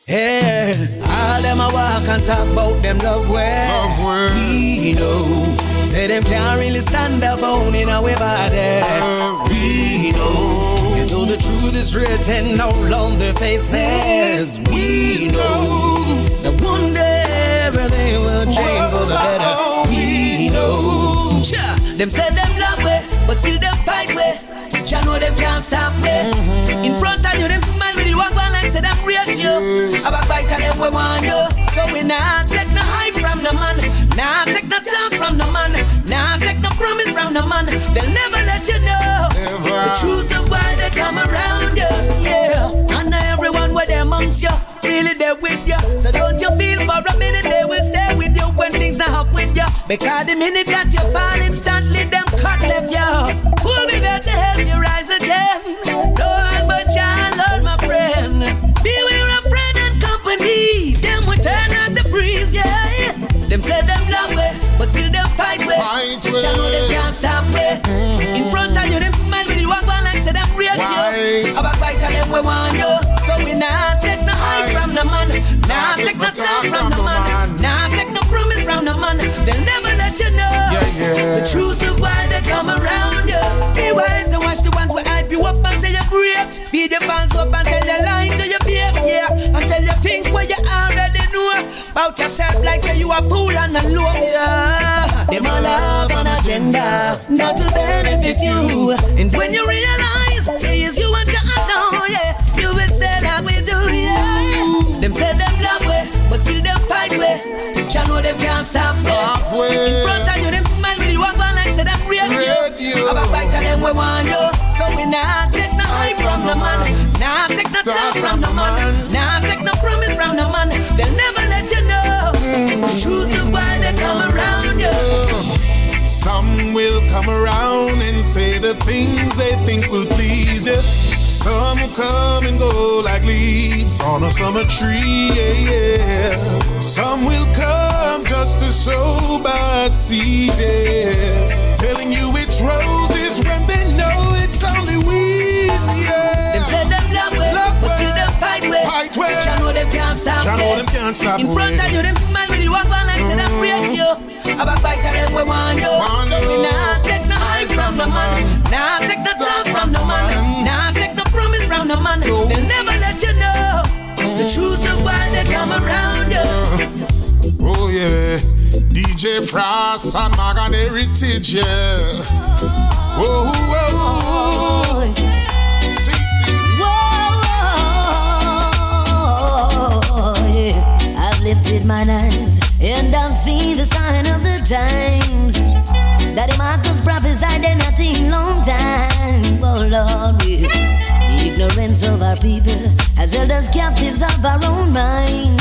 Yeah, all them a walk and talk about them love way. We know, say them can't really stand up on in our body. We know, you know the truth is written all on their faces. We know, that one day everything will change for the better. We know, them say them love way, but still them fight way. You know them can't stop me. In front of you, them smile with you, walk one like say them rate you. About bite of them we want you. So we not take no hype from the man, not take no talk from the man, not take no promise from the man. They'll never let you know the truth of why they come around you. Yeah, and everyone with them amongst you, really there with you. So don't you feel for a minute they will stay with you when things not up with you. Because the minute that you fall instantly, them cut left you. Who'll be there to help you rise again? Lord, but John, Lord, my friend. Beware of friend and company. Them will turn out the breeze, yeah. Them say them love way, but still them fight way. You know them can't stop way. In front of you, them smile when you walk on like say them rate you. About bite of them we want you. So we not take no hype from the man, not take no talk from the man, not take no promise from the man. They'll never let you know the truth of why they come around you. Be wise and watch the ones who hype you up and say you're great. Be the fans up and tell you lie to your face, yeah. And tell you things where you already know about yourself, like say you a fool and a low, yeah. Them all have an agenda, not to benefit you. And when you realize, say it's you and you know, yeah, you will say like we do, yeah. Them say them love way, but still them fight way. You know them can't stop way. In front of you, them smile when you walk on like say them rate you. About bite of them we want you. So we not take no hype from the man, not take no talk from the man, not take no promise from the man. They'll never let you know the truth of why they come around you. Some will come around and say the things they think will please you. Some will come and go like leaves on a summer tree, yeah. Some will come just to sow bad seeds, yeah. Telling you it's roses when they know it's only weeds, yeah. Them say them love way, but still them fight way. You know them can't stop in front of you, them smile when you walk on like say them rate you. About bite of them we want you. So we not take no hype from the man, not take no talk from the man, not take no promise from the man. They'll never let you know the truth of why they come around you. Oh yeah, DJ Frost and Magan Heritage, yeah. Oh, oh, oh. I've lifted mine eyes and I've seen the sign of the times that the Marcus prophesied in a long time. Oh Lord, the ignorance of our people has held us captives of our own mind.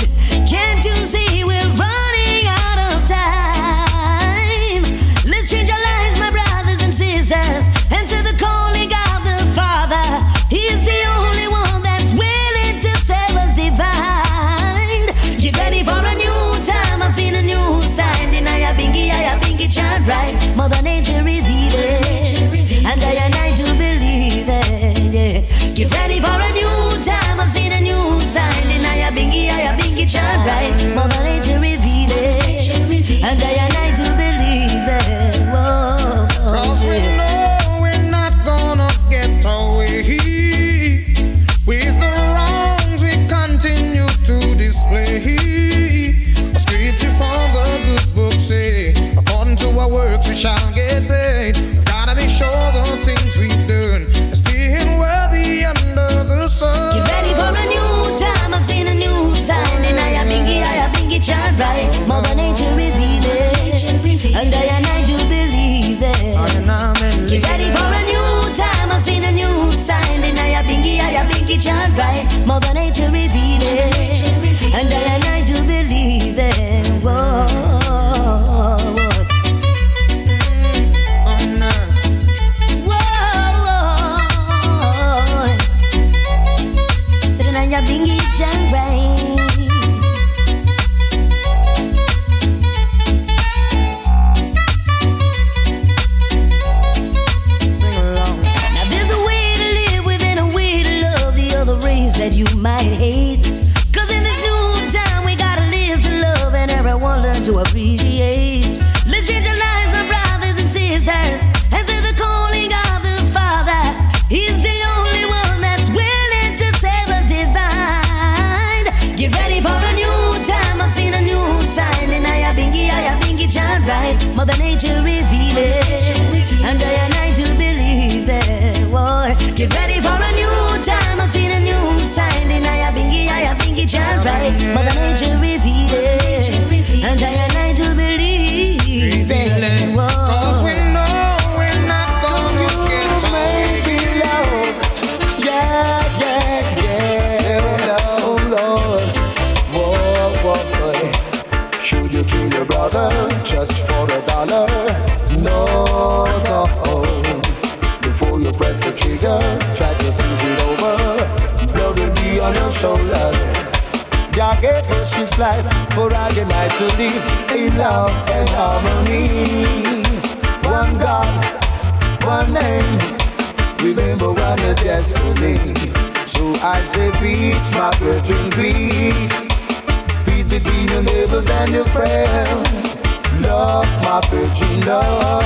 Can't you see we're running out of time? Let's change our lives, my brothers and sisters, answer the calling of the Father. He is the only one that's willing to save us divine. Get ready for a new time, I've seen a new sign. In I bingy chant right, Mother Nature revealed it, and I do believe it, yeah. Get ready for a new time, I've seen a new sign. In I bingy chant right, Mother Nature revealed it, and I do believe it. Whoa, cause we know we're not gonna get away with the wrongs we continue to display. A scripture from the good book say, according to our works we shall get paid. We've gotta be sure the things we've done is being worthy under the sun. Get ready for a new time, I've seen a new sign. And I bingy chant right, Mother Nature revealed it, and I do believe it. Get ready for a new time, I've seen a new sign. And I bingy chant right, Mother Nature revealed it, and I do believe it. Whoa, whoa. Bingy chant right. Now there's a way to live within a way to love the other race that you might hate. Cause in this to appreciate. Let's change our lives, my brothers and sisters. Answer the calling of the Father. He's the only one that's willing to save us divine. Get ready for a new time. I've seen a new sign. And I bingy, chant right. Mother Nature reveal it. And I to believe it. War. Get ready for a new time. I've seen a new sign. And I bingy, chant right. Mother Nature reveal it. And I to believe it. War. Cause we know we're not gonna get away. Yeah, oh Lord. Whoa. Should you kill your brother just for $1? No. Before you press the trigger, try to think it over. Blood will be on your shoulder. God gave us His life for I and I to live in love and harmony. One God, one name, remember one destiny. So I say peace, my brethren, peace. Peace between your neighbors and your friends. Love, my brethren, love.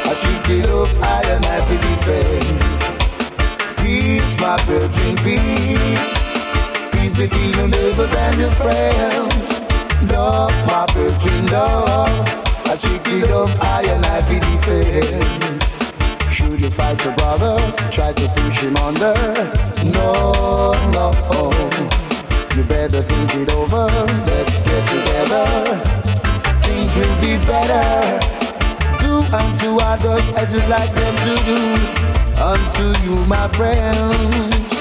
I should get up, I and I to defend. Peace, my brethren, peace. Peace between your neighbors and your friends. Love, my brethren, love. I should get up, I and I to defend. Should you fight your brother, try to push him under? No. You better think it over, let's get together. Things will be better. Do unto others as you'd like them to do unto you, my friends.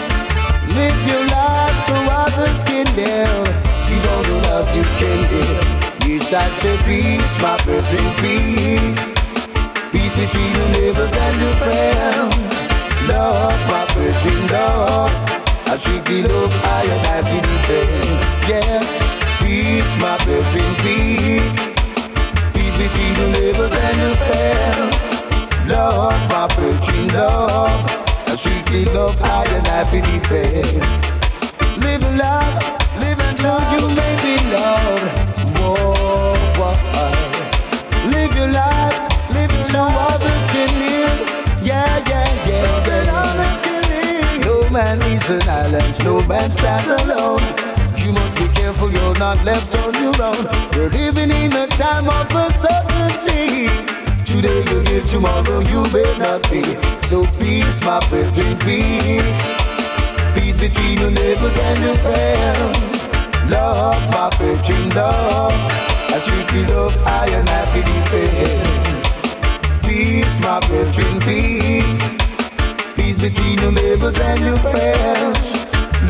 Live your life so others can live. You don't love, you can give. Yes, I say peace, my brethren, peace. Peace between your neighbors and your friends. Love, my brethren, love. I should be love, I and I be defend. Yes, peace, my brethren, peace. Peace between your neighbors and your friends. Love, my brethren, love. I should be love, I and I be defend. Live in love, live until you may be loved. Whoa. Live your life, live so others can live. Yeah. So that others can live. No man is an island, no man stands alone. You must be careful you're not left on your own. We're living in a time of uncertainty. Today you're here, tomorrow you may not be. So peace, my brethren, peace. Peace between your neighbors and your friends. Love, my brethren, love. I should be loved, I and I be defend. Peace, my brethren, peace. Peace between your neighbors and your friends.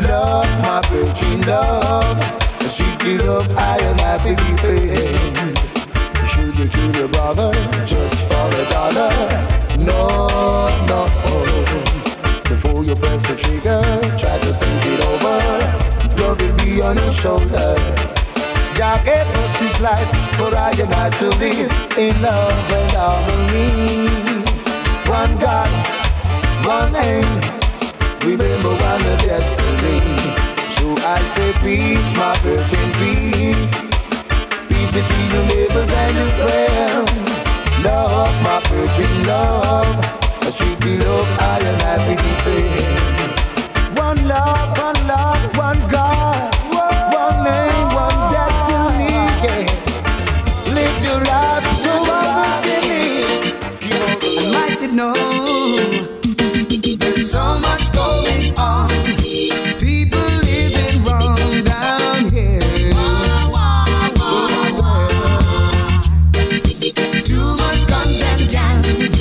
Love, my brethren, love. I should be loved, I and I be defend. Should you kill your brother just for $1? No. Before you press the trigger, try to think it over. Blood will be on your shoulder. God gave us His life for I and I to live in love and harmony. One God, one aim, remember one destiny. So I say peace, my brethren, peace. Peace between your neighbors and your friends. Love, my brethren, love. I should be loved, I and I be defend. One love, one God. One name, one destiny, yeah. Live your life so others can live. I might to know there's so much going on. People living wrong down here. Too much guns and gangs.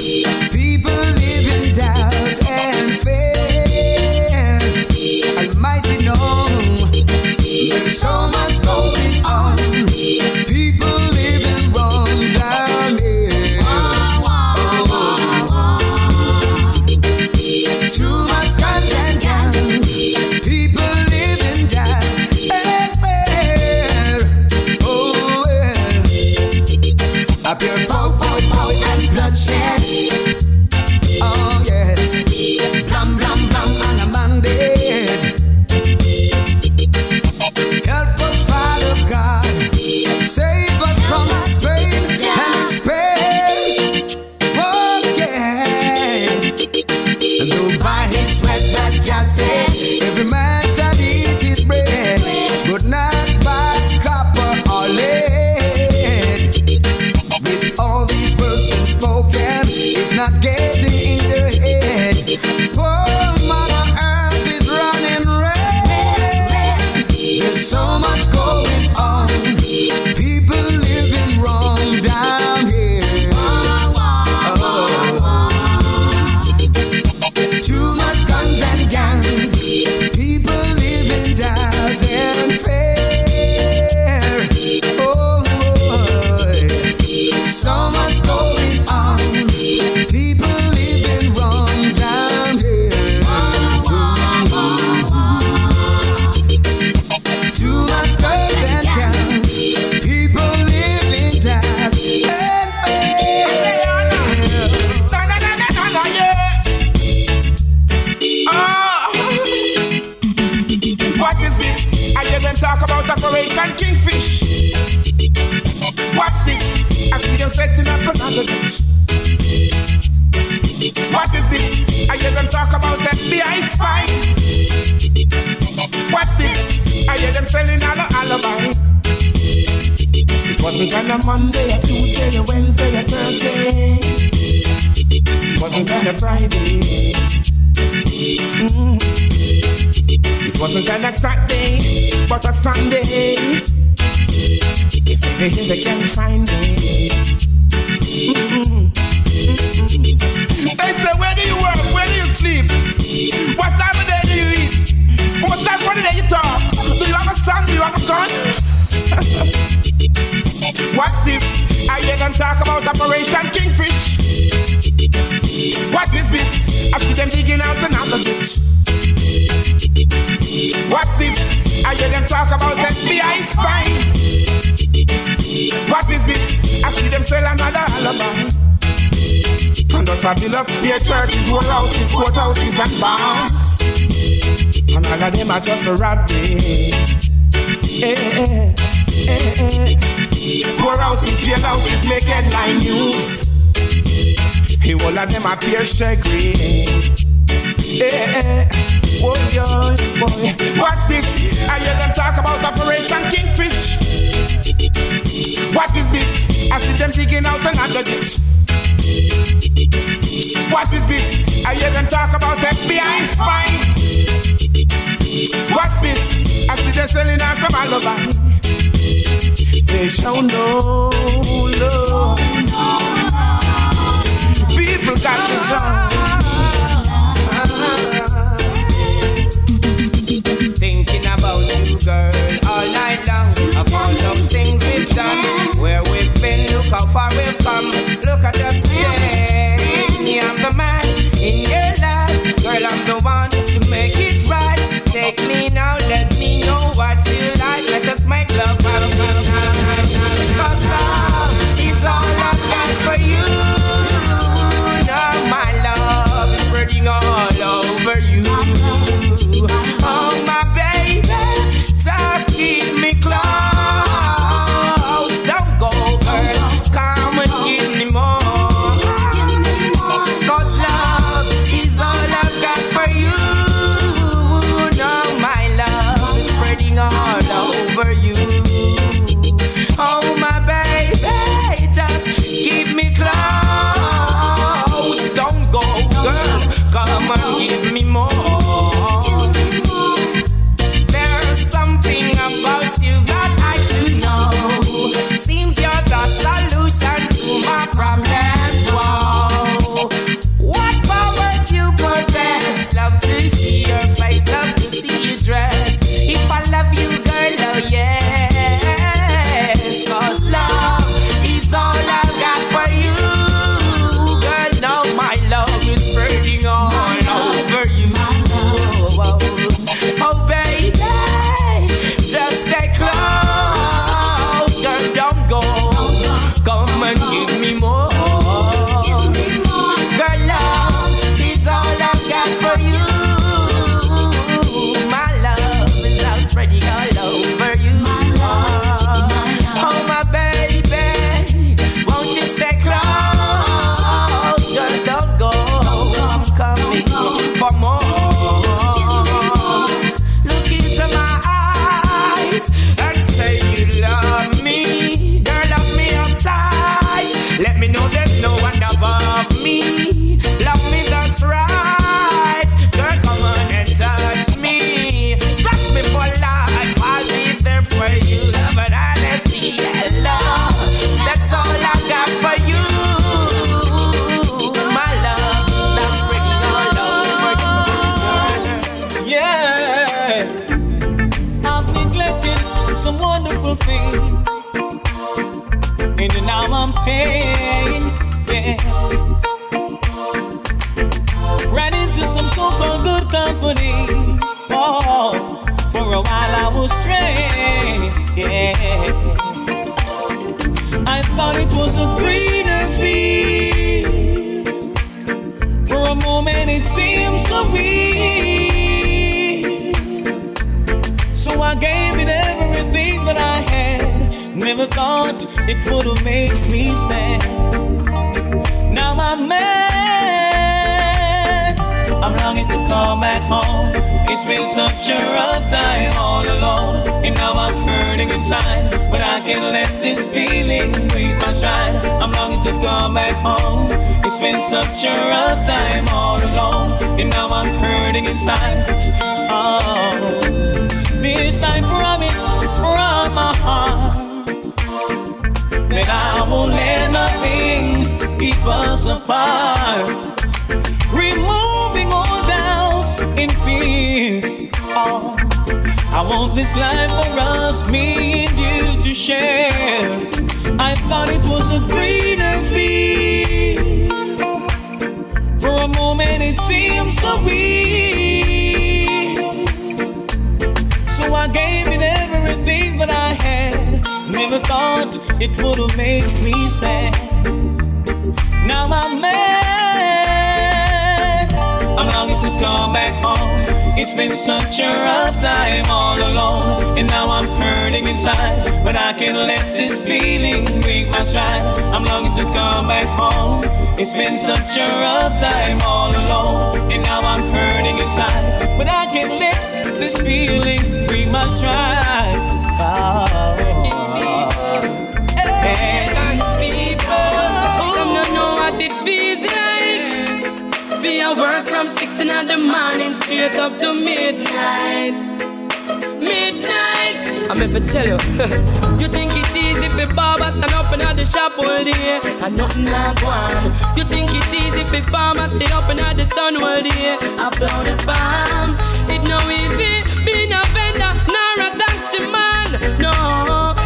People live in doubt and fear. Almighty know. hear them talk about Operation Kingfish. What's this? I see them setting up another bitch. What is this? I hear them talk about FBI spies. What's this? I hear them selling all the alibi. It wasn't on a Monday, a Tuesday, a Wednesday, a Thursday. It wasn't on a Friday. It wasn't on a Saturday, but a Sunday. They say they can't find me. They say, where do you work? Where do you sleep? What time of day do you eat? What time of the day you talk? Do you have a son? Do you have a gun? What's this? I hear them talk about Operation Kingfish. What is this? I see them digging out another bitch. What's this? I hear them talk about FBI spies. What is this? I see them sell another alibi. And us a build up their churches, whole houses, courthouses and bars. And all of them are just a robbery. Poor houses, jail houses make headline news. All of them appear sreggae. Oh boy. What's this? I hear them talk about Operation Kingfish. What is this? I see them digging out another ditch. What is this? I hear them talk about FBI spies. What's this? I see them selling out some alibi. They shall know, Lord. People got the job. Thinking about you, girl, all night long. Of all those things we've done, where we've been, look how far we've come. Look at us today. I'm the man in your life, girl. I'm the one to make it right. Take me now, let me know what you like. Let us make love. Cause love is all I've got for you. Now my love is spreading all over you. Oh my baby, just keep me close. Don't go, girl, come and give me more. Cause love is all I've got for you. Now my love is spreading all over you. Oh my baby, just keep me close. Don't go, girl, come and give me more. There's something about you that I should know. Seems you're the solution to my problems. Whoa. What power do you possess? Love to see your face, love to see you dress. If I love you, girl, oh yes. Cause love is all I've got for you. Girl, now my love is spreading all over you. Oh baby, just stay close. Girl, don't go. Come and give me more. Girl, love is all I've got for you. My love is now spreading all over you. Oh my baby, won't you stay close? Girl, don't go. I'm coming for more. Look into my eyes and say you love me. Girl, love me up tight. Let me know there's no one above me. Love me, that's right. Girl, come on and touch me. Trust me for life, I'll be there for you. Love and honesty and love, that's all I got for you. My love is not spreading all over you. Yeah, I've neglected some wonderful things, and now I'm paying. Yes, right into some so-called good companies. Oh, for a while I was straying. Yeah, I thought it was a greener field. For a moment it seems so real. So I gave it Never thought it would have made me sad. Now I'm mad. I'm longing to come back home. It's been such a rough time all alone, and now I'm hurting inside, but I can't let this feeling break my stride. I'm longing to come back home. It's been such a rough time all alone, and now I'm hurting inside. Oh, this I promise from my heart, that I won't let nothing keep us apart. Removing all doubts and fears. Oh, I want this life for us, me and you to share. I thought it was a greener field. For a moment it seemed so real. So I gave it everything that I had. Never thought it would have made me sad. Now I'm mad. I'm longing to come back home. It's been such a rough time all alone, and now I'm hurting inside, but I can't let this feeling break my stride. I'm longing to come back home. It's been such a rough time all alone, and now I'm hurting inside, but I can't let this feeling break my stride. Oh. Some don't know what it feels like. We are work from 6 in the morning straight up to midnight. I'm ever tell you. You think it's easy for barber stand up in the shop all day and nothing like one. You think it's easy for farmer stay up in the sun all day. Upload the farm. It no easy being a vendor nor a taxi man. No.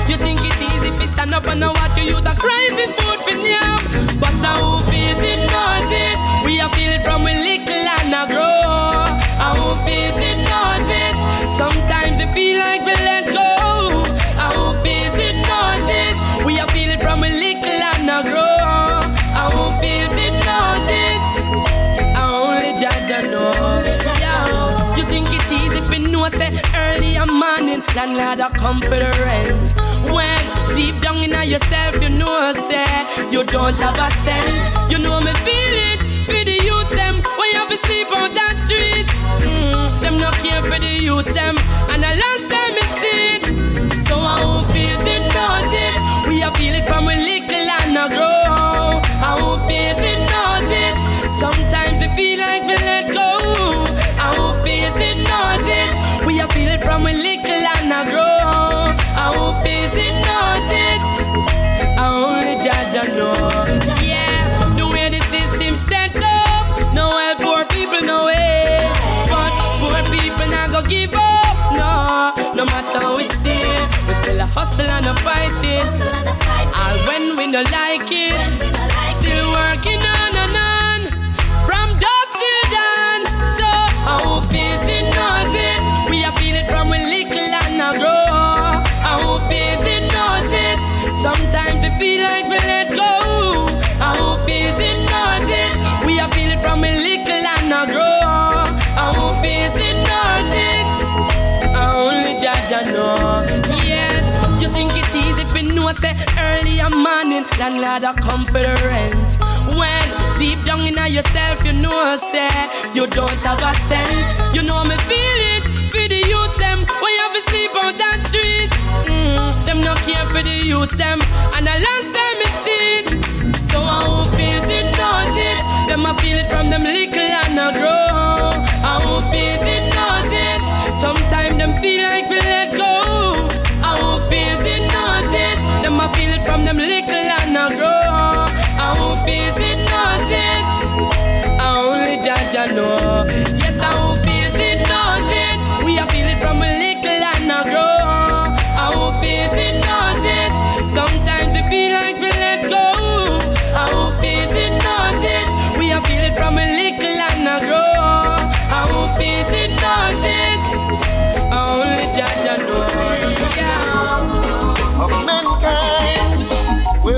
You think it's easy if you stand up and watch you youth a cry for food for yam. But who feels it knows it. We are feel it from we little and a grow. Who feels it knows it. Sometimes we feel like we let go. Who feels it knows it. We are feel it from we little and a grow. Who feels it knows it. Only judge and know. Yeah. You think it's easy if you know say early in morning landlord a come for the rent. When deep down in yourself you know say you don't have a cent. You know me feel it for the youth them when you have to sleep on that street. Them not care for the youth them and a long time it's it. So who feels it knows it. We a feel it from a little and a grow. Who feels it knows it. Sometimes we feel like we let go. Who feels it knows it. We a feel it from a little and a grow. Who feels it knows it. Only judge and know. Yeah, the way the system set up, no help poor people no way. But poor people not go give up. No matter how it's there, we still a hustle and a fighting. All when we don't like it, still working on and on. From dusk till dawn. So who feels it knows it. We a feel it from a little and a grow. Who feels it knows it. Sometimes we feel like we let go. Who feels it knows it. We a feel it from a little and a grow. Who feels it knows it. Only judge and know. Yes, you think it's easy if you know say early in morning landlord a come for the rent. When deep down in yourself you know say you don't have a cent. You know me feel it for the youth them when you have to sleep on that street. Them not care for the youth them and a long time it's it. So who feels it knows it. Them a feel it from them little and a grow. Who feels it knows it. Sometimes them feel like we let go. Who feels it knows it. Them a feel it from them little and a grow. Who feels it knows it. Only judge and know. Yes, who feels it knows it. We a feel it from a little and a grow. Who feels it knows it. Sometimes we feel like we let go. Who feels it knows it. We a feel it from a little and a grow. Who feels it knows it. Only judge and know. Yeah. Of mankind, we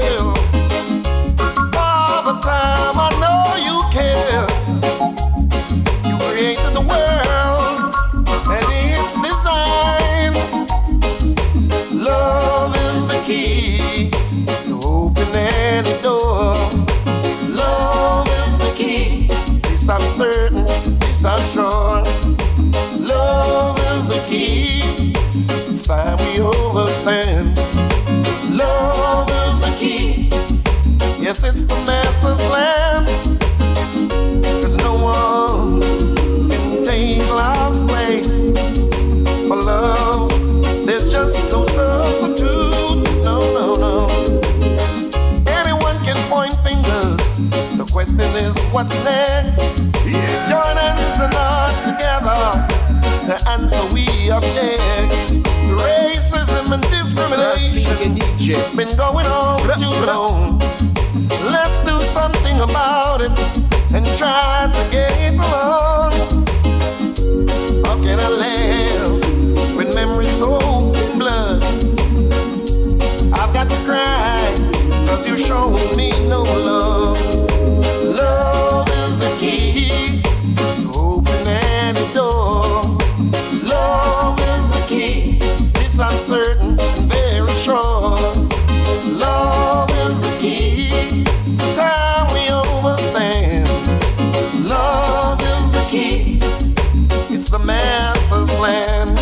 It's time we overstand. Love is the key. Yes, it's the master's plan. Cause no one can take love's place. For love, there's just no substitute. No, no, no. Anyone can point fingers. The question is, what's next? Join hands and heart together. The answer we object. Racism and discrimination, it's been going on too long. Let's do something about it and try to get along. How can I live with memories soaked in blood? I've got to cry, cause you've shown me no love. Love is the key to open any door. Love is the key, it's uncertain and very sure. Love is the key, time we overstand. Love is the key, it's the master's plan.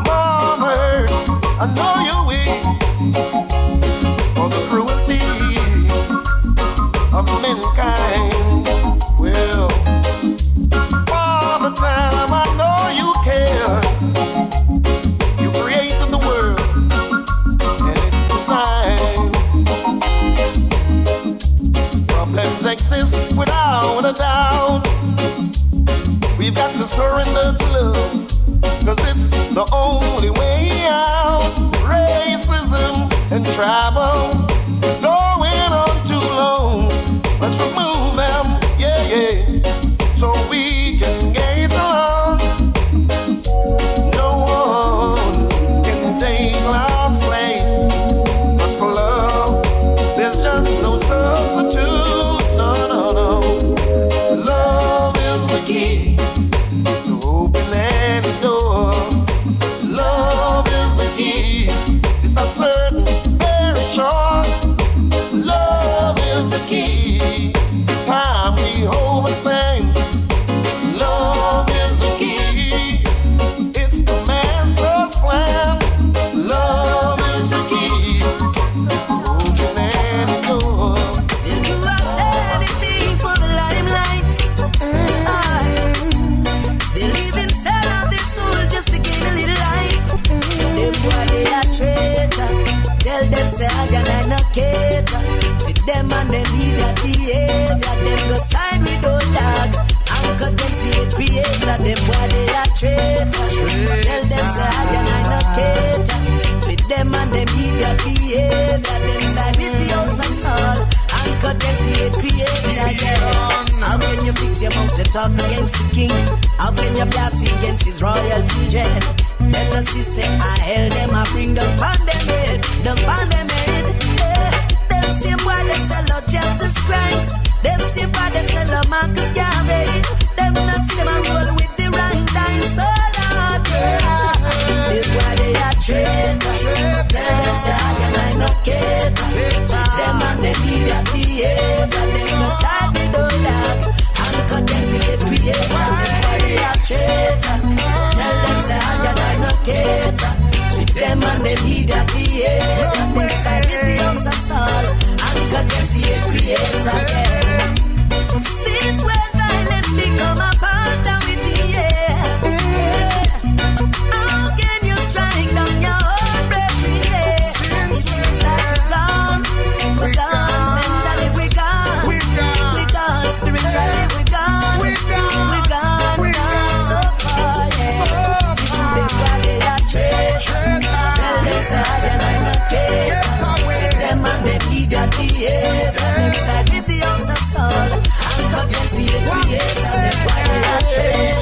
Mother, I know you're weak for the cruelty of mankind. Well, all the time I know you care. You created the world and its design. Problems exist without a doubt. We've got to surrender to love, cause it's the only way out. Racism and tribal is going on too long. Let's remove them, yeah, yeah, so we can get along. No one can take love's place. Cause for love, there's just no substitute. No, no, no. Love is the key to open any door. Love is the key, it's uncertain, very short. Love is the key, time we overstand. Love is the key, it's the master's plan. Love is the key, open any door. They'll do anything for the limelight. They'll even sell out their soul just to gain a little light. Them boy they a traitor. Tell them say I no cater. With them and them need that behavior. Them go side with old dog. Anchor against the creator. Them boy they a traitor. Tell them say I no cater. With them and them need that behavior. Them side with the house of Saul. Anchor against the creator. Yeah. How can you fix your mouth to talk against the king? How can you blaspheme against his royal children? Them no see say I held them, I bring them on them head, them on them head. Them same boy they sell out Jesus Christ. Them same boy they sell out Marcus Garvey. Them no see them a roll with the wrong dance, so Lord. This boy they a traitor. Tell them say I no cater. Them and them need that behavior. Them no side with no dog. Anchor against the creator. This boy they a traitor. Tell them say I no cater. With them and them need that behavior. Them side with the house of Saul. Anchor against the creator. Yeah. Since when violence become a part of it, yeah. How can you strike down your own brethren, yeah? It seems like we're gone, mentally we're gone, spiritually we're gone so far, yeah. This is the body that trade. Tell them say I no cater. With them and them need that behavior. Them side with the house of Saul. Anchor against the creator. Them body that trade.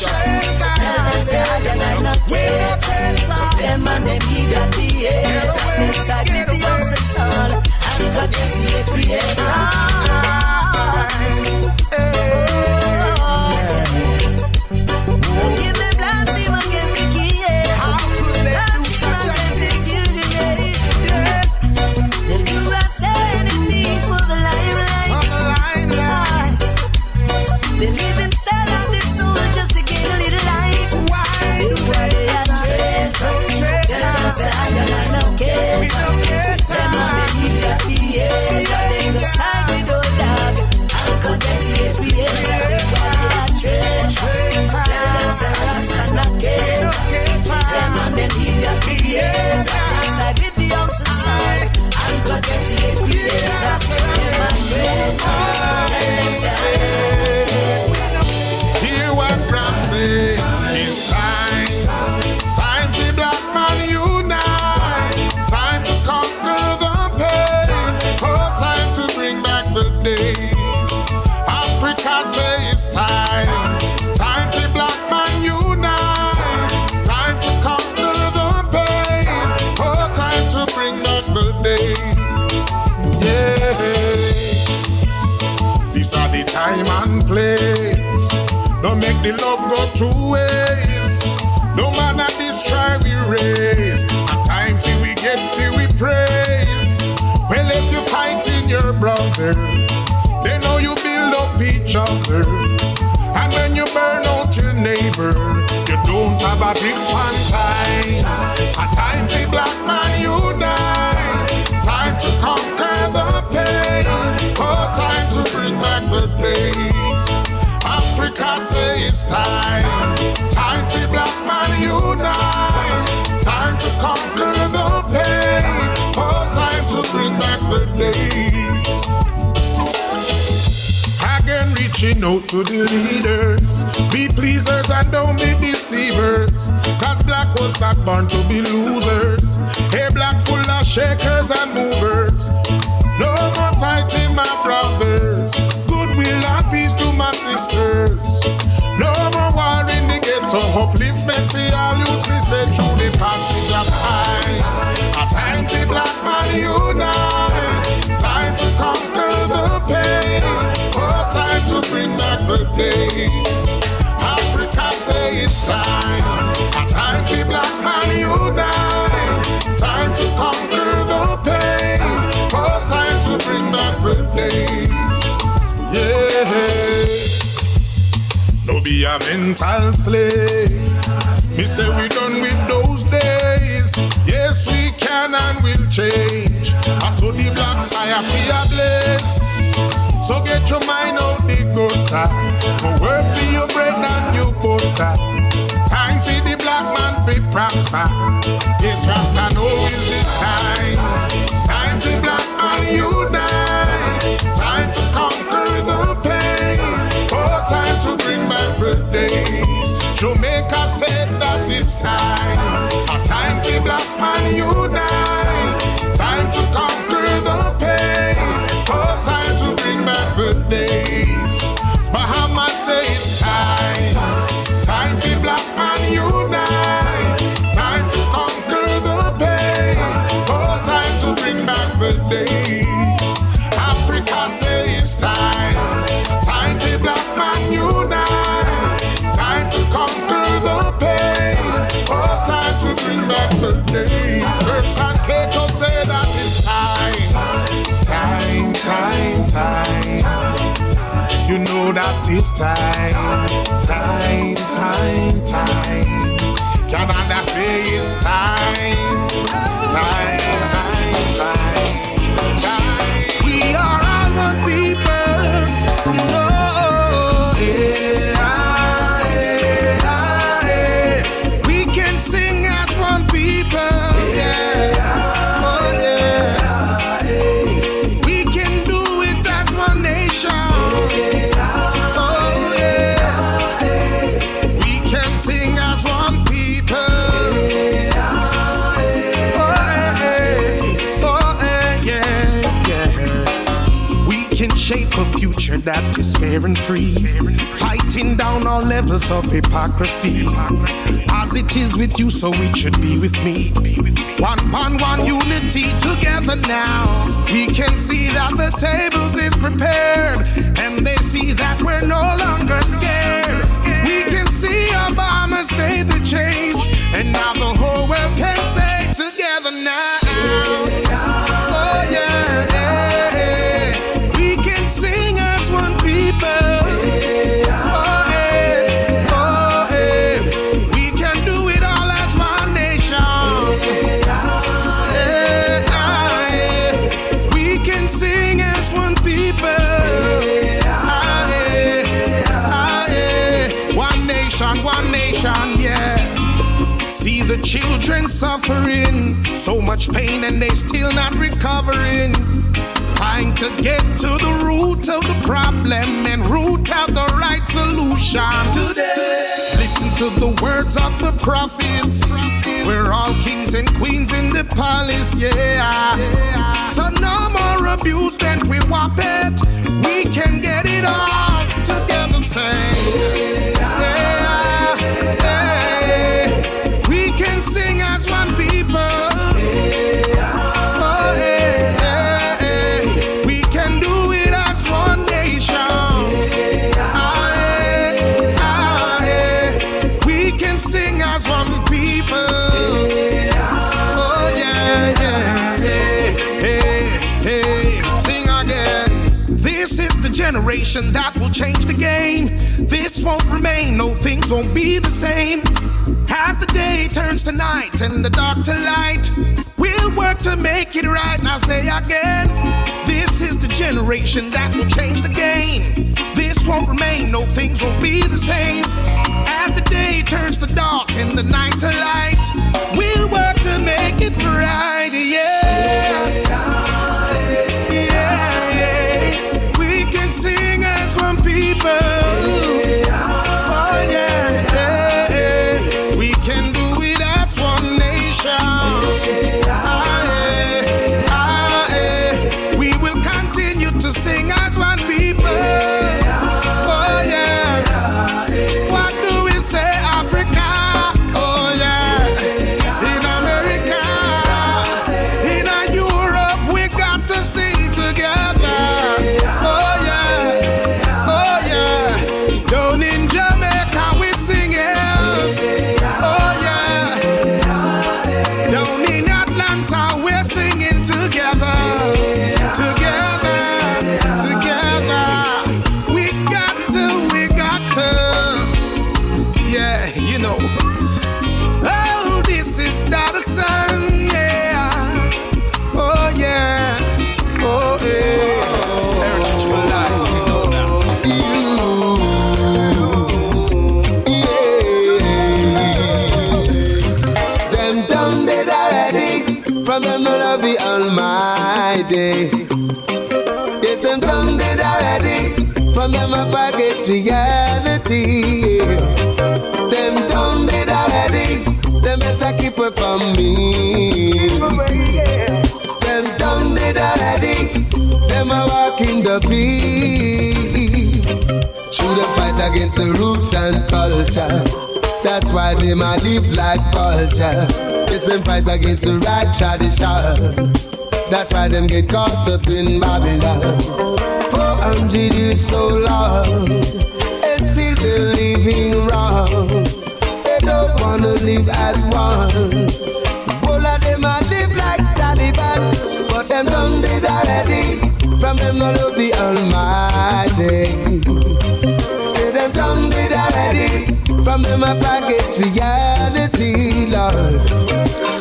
Tell them say I no cater. With them and them need that behavior. Them side with the house of Saul. Anchor against the creator. They live and sell out their soul just to make the love go two ways. No man at this try we raise. A time for we get for we praise. Well, if you're fighting your brother, they know you build up each other. And when you burn out your neighbor, you don't have a grip on time. A time for black man unite. Time to conquer the pain. Oh, time to bring back the days. Africa say it's time. Time for black man unite. Time to conquer the pain. Oh, time to bring back the days. Again reaching out to the leaders. Be pleasers and don't be deceivers. Cause black was not born to be losers. Hey, black full of shakers and movers. No more fighting my brothers. Goodwill and peace to my sisters. No more war in the ghetto. Upliftment for all youths. We say through the passage of time. A time for black man unite. Time to conquer the pain. Oh, time to bring back the days. Africa say it's time. A time for black man unite. Time to conquer the pain. Oh, time to bring back the days. Yeah. No be a mental slave. Me say we done with those days. Yes, we can and will change. I saw the black fire be blaze. So get your mind out the gutter. Go work for your bread and your butter. Time for the black man to prosper. Yes, Rasta know is the time. Time for black man unite. Time to conquer the pain. Oh, time to bring back the days. Jamaica said that it's time. A time for black man unite. Time to conquer the pain. Oh, time to bring back the days. Bahamas say it's time. Time for black man unite. Time to conquer the pain. Oh, time to bring back the days. Africa say it's time. Time for black man unite. Time to conquer the pain. Oh, time to bring back the days. Gramps and Cato say that it's time. Time, time, time. You know that it's time. Time, time, time. Canada say it's time. Time, time, time. Time. We are all one people. Oh, yeah, yeah, yeah. We can sing as one people. Yeah. Oh, yeah. We can do it as one nation. Oh, yeah. We can sing as one people. Shape a future that is fair and free, fighting down all levels of hypocrisy. As it is with you, so it should be with me. One bond, one unity, together now. We can see that the tables is prepared, and they see that we're no longer scared. We can see Obama's made the change, and now the whole world can say together now. Oh yeah, yeah, yeah. We can sing as one people. Oh yeah, oh yeah. We can do it all as one nation. Yeah, yeah. We can sing as one people. One nation, yeah. See the children suffering, so much pain and they still not recovering. Time to get to the root of the problem and root out the right solution today. Listen to the words of the prophets. We're all kings and queens in the palace, yeah. So no more abusement, we whop it. We can get it all together, say. We can sing as one people. Oh, we can do it as one nation. generation that will change the game. This won't remain, no, things won't be the same. As the day turns to night and the dark to light, we'll work to make it right. I'll say again, this is the generation that will change the game. This won't remain, no, things won't be the same. As the day turns to dark and the night to light, we'll work to make it right, yeah. We can sing as one people. Oh yeah. We can do it as one nation. We will continue to sing as one people. Oh yeah. What do we say, Africa? Oh yeah. In America, in Europe, we got to sing together. Oh yeah. Oh yeah. Down in Jamaica, we singing. Oh yeah. Down in Atlanta, we're singing together. Together. We got to. Yeah, you know. Oh, this is daughter son, yeah. Oh yeah. Oh yeah. Heritage for life, you know now. Them done dead already, from them not of the Almighty. Yes, them done dead already, from them I forget reality. Them done dead already, them better keep it from me. Them done dead already, them are walking the beat. Should them fight against the roots and culture. That's why they might live like culture. Yes, them fight against the right tradition. That's why them get caught up in Babylon. 400 years so long, and still they're living wrong. They don't wanna live as one. All of them a live like Taliban, but them done did already. From them no love the Almighty. Say them done did already. From them I forget reality, Lord.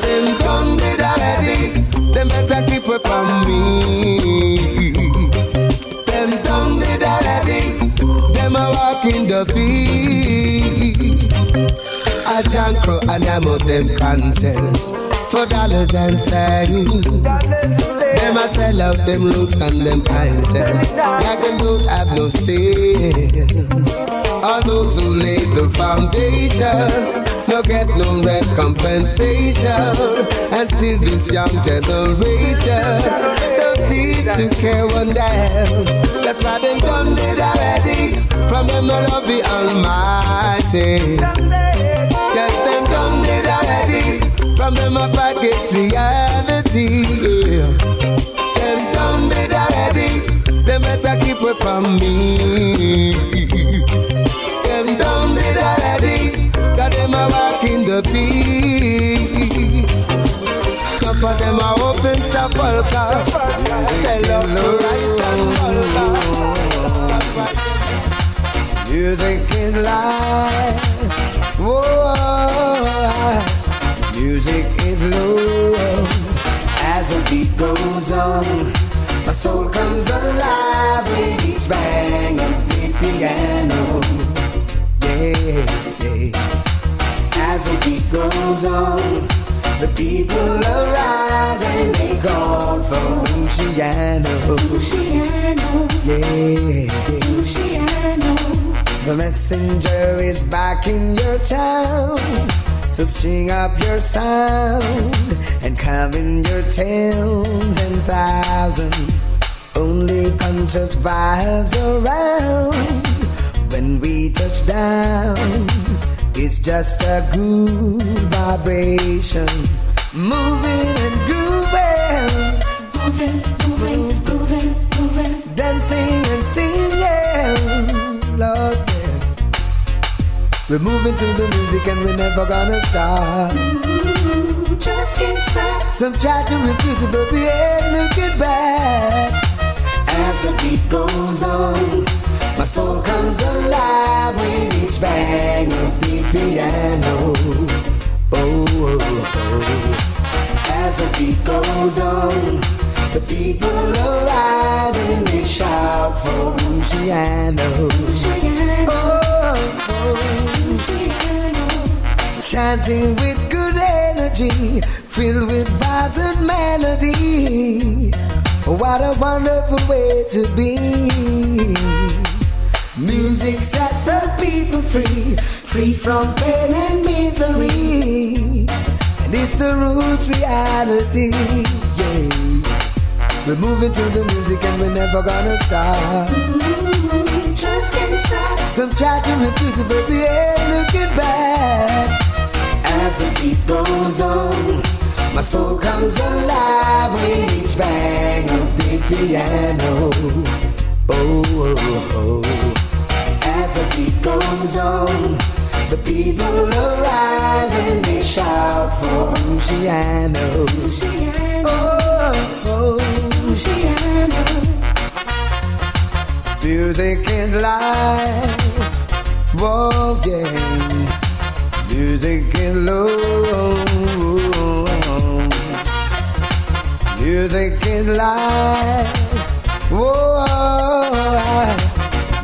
Them done did already. Them better keep it from me. Them done did already. Them a walking the beat. I junk crow and I'm of them conscience for dollars and cents. Them a sell out them looks and them conscience like them don't have no sense. All those who laid the foundation no get no recompensation, and still this young generation don't seem to care one damn. That's why them done it already. From them no love the Almighty. Yes, them done it already. From them I fight against reality. Yeah. Them done it already. Them better keep it from me. Them done it already. Got them a walking the beat. Some of them a open sepulchre, sell out the rice and vulgar. Music is life. Whoa. Music is love. As the beat goes on, my soul comes alive with each bang of the piano. Yes, yes. As the beat goes on, the people arise and they call for Luciano. Luciano, yeah, Luciano. The messenger is back in your town, so string up your sound and come in your tens and thousands. Only conscious vibes around. When we touch down, it's just a good vibration. Moving and grooving. Moving, moving. Dancing and singing. Lord, yeah. We're moving to the music and we're never gonna stop. Just can't stop. Some try to refuse it, but we ain't looking back. As As the beat goes on, my soul comes alive with each bang of the piano. Oh, oh, oh. As the beat goes on, the people arise and they shout for Luciano. Oh, oh, chanting with good energy, filled with vibes and melody. What a wonderful way to be. Music sets the people free, free from pain and misery. And it's the roots reality, yeah. We're moving to the music and we're never gonna stop. Just can't stop. Some try to reduce it, but we ain't looking back. As the beat goes on, my soul comes alive with each bang of the piano. Oh, oh, oh. As the beat goes on, the people arise and they shout for Luciano. Oh, oh, Luciano. Music is life, oh yeah. Music is love. Music is life, oh,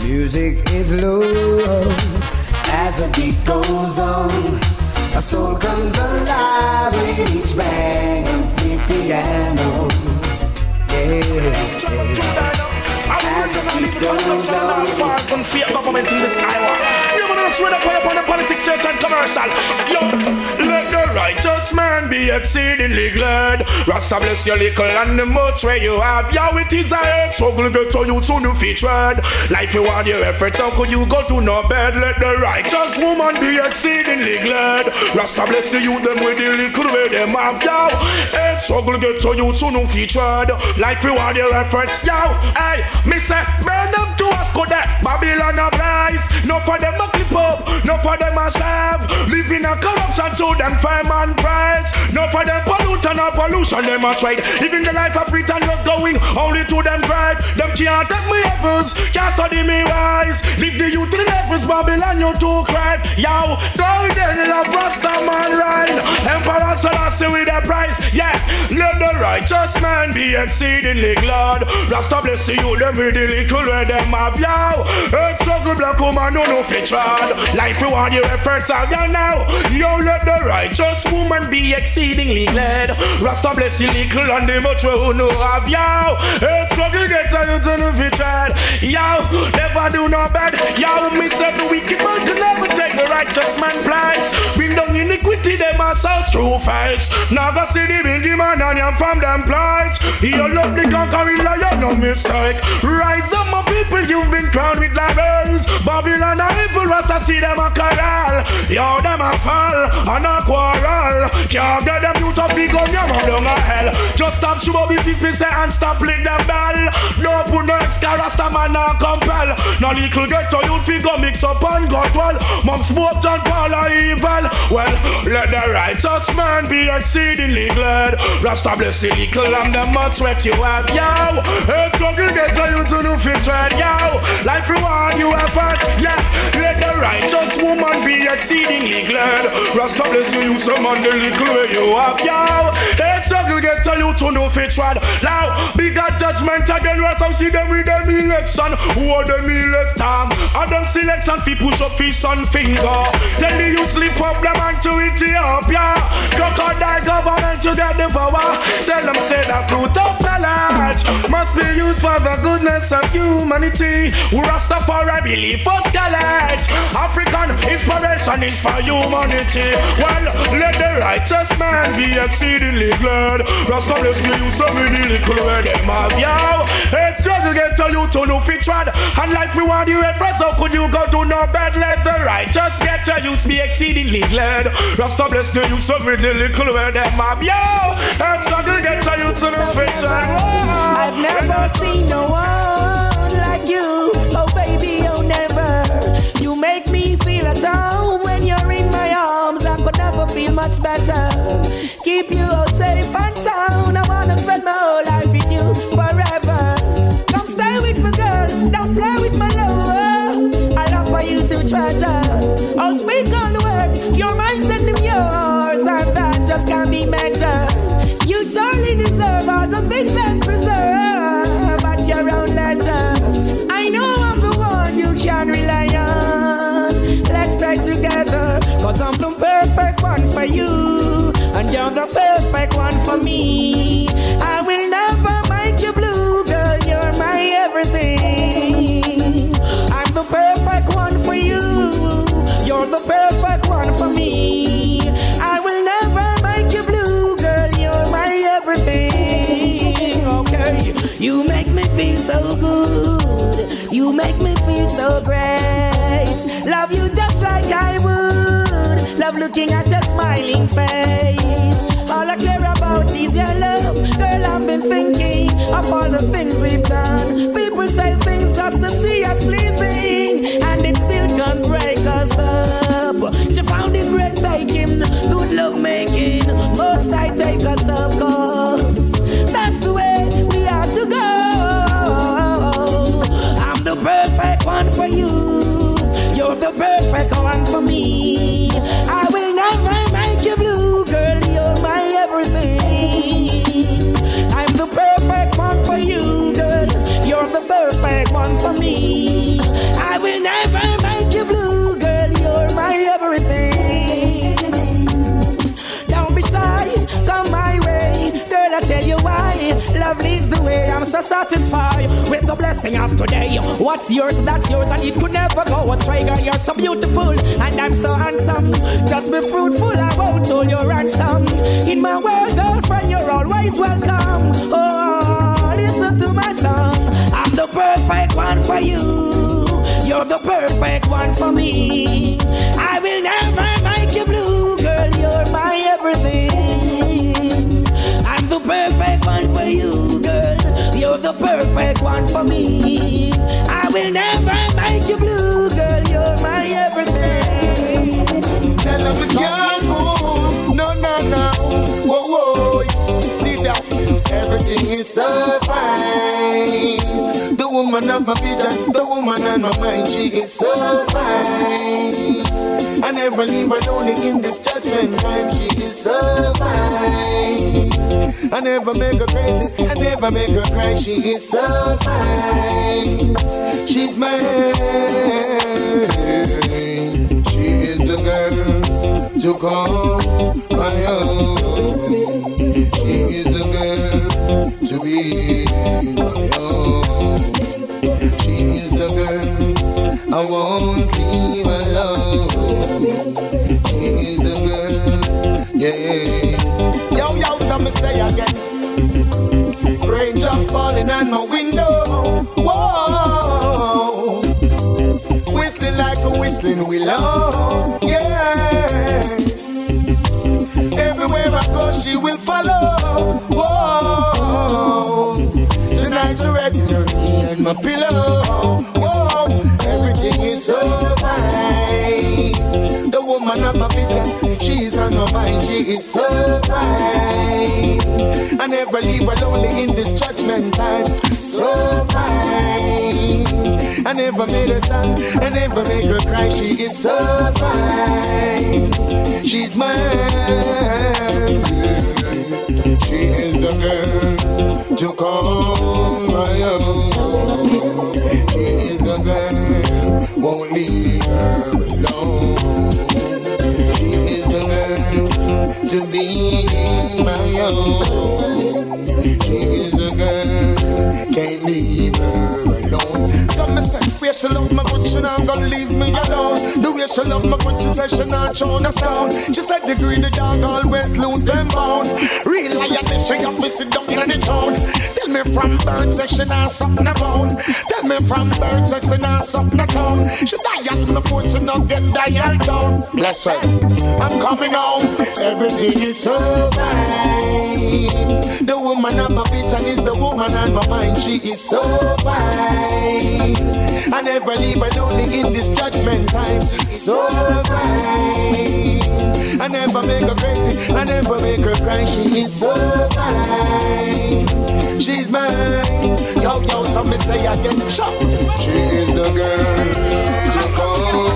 music is love. As the beat goes on, a soul comes alive with each bang of the piano. Yes, as the beat goes on, some fear government in the sky. You wanna swear up upon the politics, church and commercial. Yo, let the righteous man be exceedingly glad. Rasta bless your little and the much where you have. Yo, it is a head struggle get to you to the featured. Life you want your efforts, how could you go to no bed? Let the righteous woman be exceedingly glad. Rasta bless the youth them with the little where them have. Yo, head struggle get to you to no featured. Life you want your efforts. Yo, hey, me say, burn them to us go there. Babylon a price. No for them a clip up, no for them a slave. Living a corruption to them fame and price. No for them pollute and a pollution them a trade. Even the life of Britain was going only to them drive. Them can't take me heavens, can't study me wise. Leave the youth to the levels, Babylon you too cry. Yo, golden love Rasta man rhyme. Emperor Selassie with a price. Yeah, let the righteous man be exceedingly glad. Rasta bless the youth them with the little where them have. Yo, earth struggle black woman no fit trod. Life you want your efforts out there now. Yo, let the righteous woman be exceedingly glad. Rasta bless the little and the much who know have. Yo, earth struggle get you to no fit trod. Yo, never do no bad. Yo, me say the wicked man can never take the righteous man place. Bring down iniquity them ourselves through face. Now go see the big man and you from them plight. You love the conquering lion, no mistake. Rise up my people, you've been crowned with labels. Babylon and evil Rasta see them a corral. Yo, them a fall and a quarrel. Can't get them you to pick up your mouth down a hell. Just stop show me peace me say and stop lick them bell. Don't put no extra Rasta man and compel. No little get to you figure mix up and got well. Mom smoke John Paul are evil. Well, let the righteous man be exceedingly glad. Rasta bless the little and the much sweat you have. Yo, earth struggle get to you to no fit tread. Yo, life reward you effort. Yeah, let the righteous woman be exceedingly glad. Rasta bless you some on the little way you have. Yo, earth struggle get to you to no fit tread. Now, bigger judgment again. Rasta see them with them election. Who are them elect time? And them selection fi push up fi sun finger. Tell the youth lift up them and to Ethiopia. Crocodile government to get the power. Tell them say the fruit of knowledge must be used for the goodness of humanity. Rastafari believe for skeleton. African inspiration is for humanity. Well, let the righteous man be exceedingly glad. Rasta bless the youth so many little where them have. Yo, it's struggle get to you to no fit trad. And life reward you efforts. How could you go to no bed? Let the righteous get to youth be exceedingly glad. Rasta bless the youth so many little where them have. Yo, it's struggle get to you to no fit trad. I've never seen no one like you. Oh baby, oh never. You make me feel at home when you're in my arms. I could never feel much better. Keep you all safe and sound. I wanna spend my whole life with you forever. Come stay with the perfect one for me. I will never make you blue, girl, you're my everything. I'm the perfect one for you, you're the perfect one for me. I will never make you blue, girl, you're my everything. Okay, you make me feel so good, you make me feel so great. Love you just like I would, love looking at your smiling face. All I care about is your love, girl. I've been thinking of all the things we've done. People say things just to see us living, and it still can't break us up. She found it breathtaking, good love making. Most I take us up, cause that's the way we are to go. I'm the perfect one for you, you're the perfect one for me. I will never make you blue, girl, you're my everything. I'm the perfect one for you, girl, you're the perfect one for me. I will never make you blue, girl, you're my everything. Don't be shy, come my way, girl, I tell you why. Love leads the way, I'm so satisfied with the blessing of today. What's yours, that's yours, and it could never go astray. Girl, you're so beautiful, and I'm so handsome. Just be fruitful, I won't hold your ransom. In my world, girlfriend, you're always welcome. Oh, listen to my song. I'm the perfect one for you, you're the perfect one for me. I will never make you blue, girl, you're my everything. I'm the perfect one for you, girl, you're the perfect one for me. I will never make you blue, girl, you're my everything. Tell them we can't go, no, no, no. Whoa, whoa, see that everything is so fine. The woman of my vision, the woman on my mind, she is so fine. I never leave her lonely in this judgment time, she is so fine. I never make her crazy, I never make her cry, she is so fine. She's mine, she is the girl to call my own. She is the girl to be my own. She is the girl I won't leave alone. She is the girl, yeah. Yo, yo, some say again. Rain just falling on my window. Whoa, whistling like a whistling willow. Yeah, everywhere I go, she will follow. Whoa, tonight's already on me and my pillow. Whoa, everything is so fine. The woman of my vision, she's on my mind, she is so fine. I never leave her lonely in this judgment time. So fine. I never made her sad, I never make her cry, she is so fine. She's mine. She is the girl to call my own. She is the girl, won't leave her alone. She is the girl to be my own. She is the girl, can't leave her alone. Some me say, where she love my good, she not gonna leave me alone. The way she love my good, she said she not shown us down. She said the greedy dog always lose them bound. Real lioness, she have to sit down in the town. Tell me from bird, say she not suck no bone. Tell me from bird, say she not suck no town. She dial me foot, she not get dial down. Bless her, I'm coming home. Everything is so fine. The woman of my vision is the woman on my mind. She is so fine. I never leave her lonely in this judgment time. So fine. I never make her crazy, I never make her cry. She is so fine. She's mine. Yo, yo, some me say again. Shop. She is the girl to call.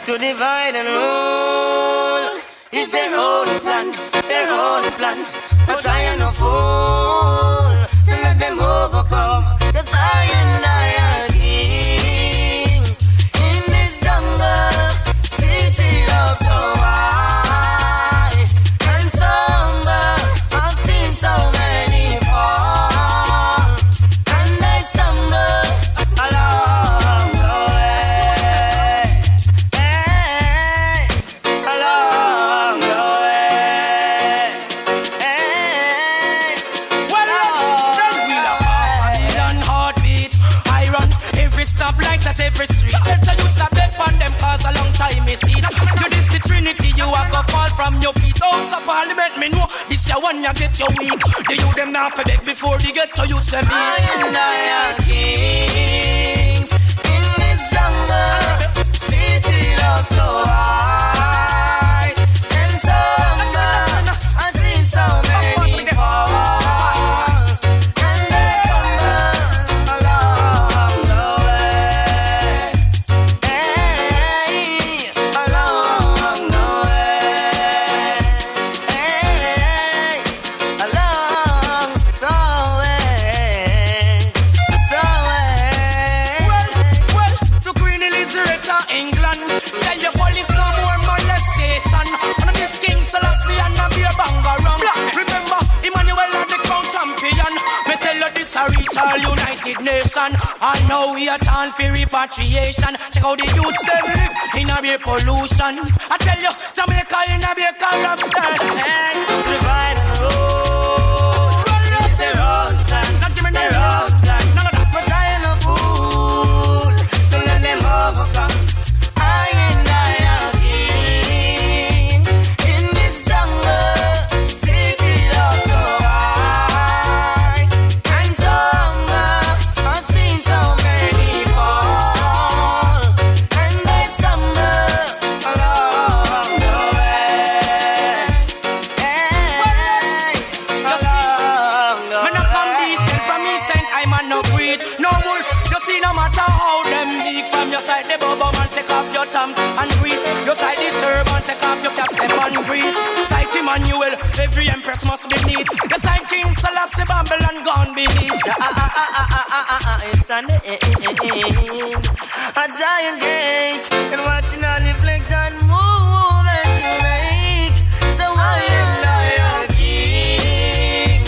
To divide and rule is their own plan, their own plan. But I am no fool to let them overcome. Cause I and I are king in this jungle, city of so high. me know this your one you get your weak. The you them now for beg before they get to use them. I and I are kings in this jungle. City love so high and so humble. I see so many fall and they stumble along the way. Hey, along the way. Hey, along the way. The way. Well, to Queen Elizabeth of England, tell your police no more molestation. And this King Selassie and a beer banger rum. Remember, Emmanuel and the crown champion. Me tell you this a reach all United Nation. I know we are time for repatriation. Check out the youths them live in a beer pollution. I tell you, Jamaica in a beer corruption. And divide and rule. It's their own plan. Not give me Their no own plan. none of that. But I am a fool to let them overcome. I and I are king in this jungle. City love so high and so humble. I've seen so many fall and they stumble along the way. Hey, along the Man, I come decent from me, send I'm a no greed. No wolf, you see no matter how them big. From your side, the bubble man, take off your thumbs and greet. Your side, the turban, take off your cap, step and greet. Side Emmanuel, every empress must be neat. Your side King Selassie, Babylon gone beneath. It's standing at Zion Gate and watching all the flex and move that you make. So I and I are king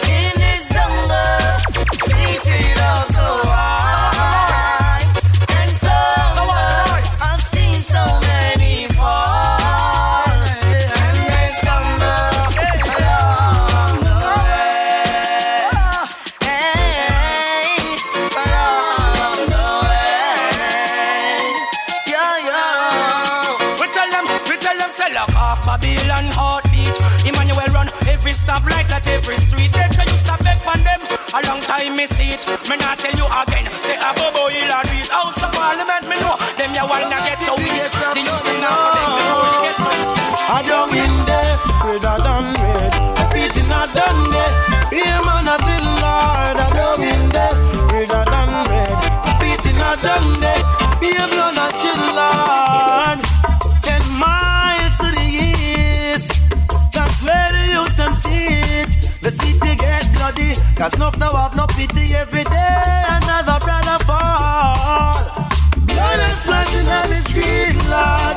in this jungle. City love so high and so high. I've seen so many fall and they stumble along the way. Hey, along the way. Yo, yo. We tell them, say lock off Babylon heartbeat. Emmanuel run every stop like that every street. They tell you stop back from them. A long time me see it. Me not tell you again. Say a bobo he'll a read. House of Parliament me know. Them ya wanna get to weak. They used to not for them before they get to it. I don't in there, redder than red. I beat in a done there. Here man a the Lord. I don't in there, redder than red. I beat in a done there. Here blood and shit Lord. 10 miles to the east. That's where the youth them sit. The city get bloody, cause no have no pity. Every day another brother fall. Blood is splashing on the street, Lord.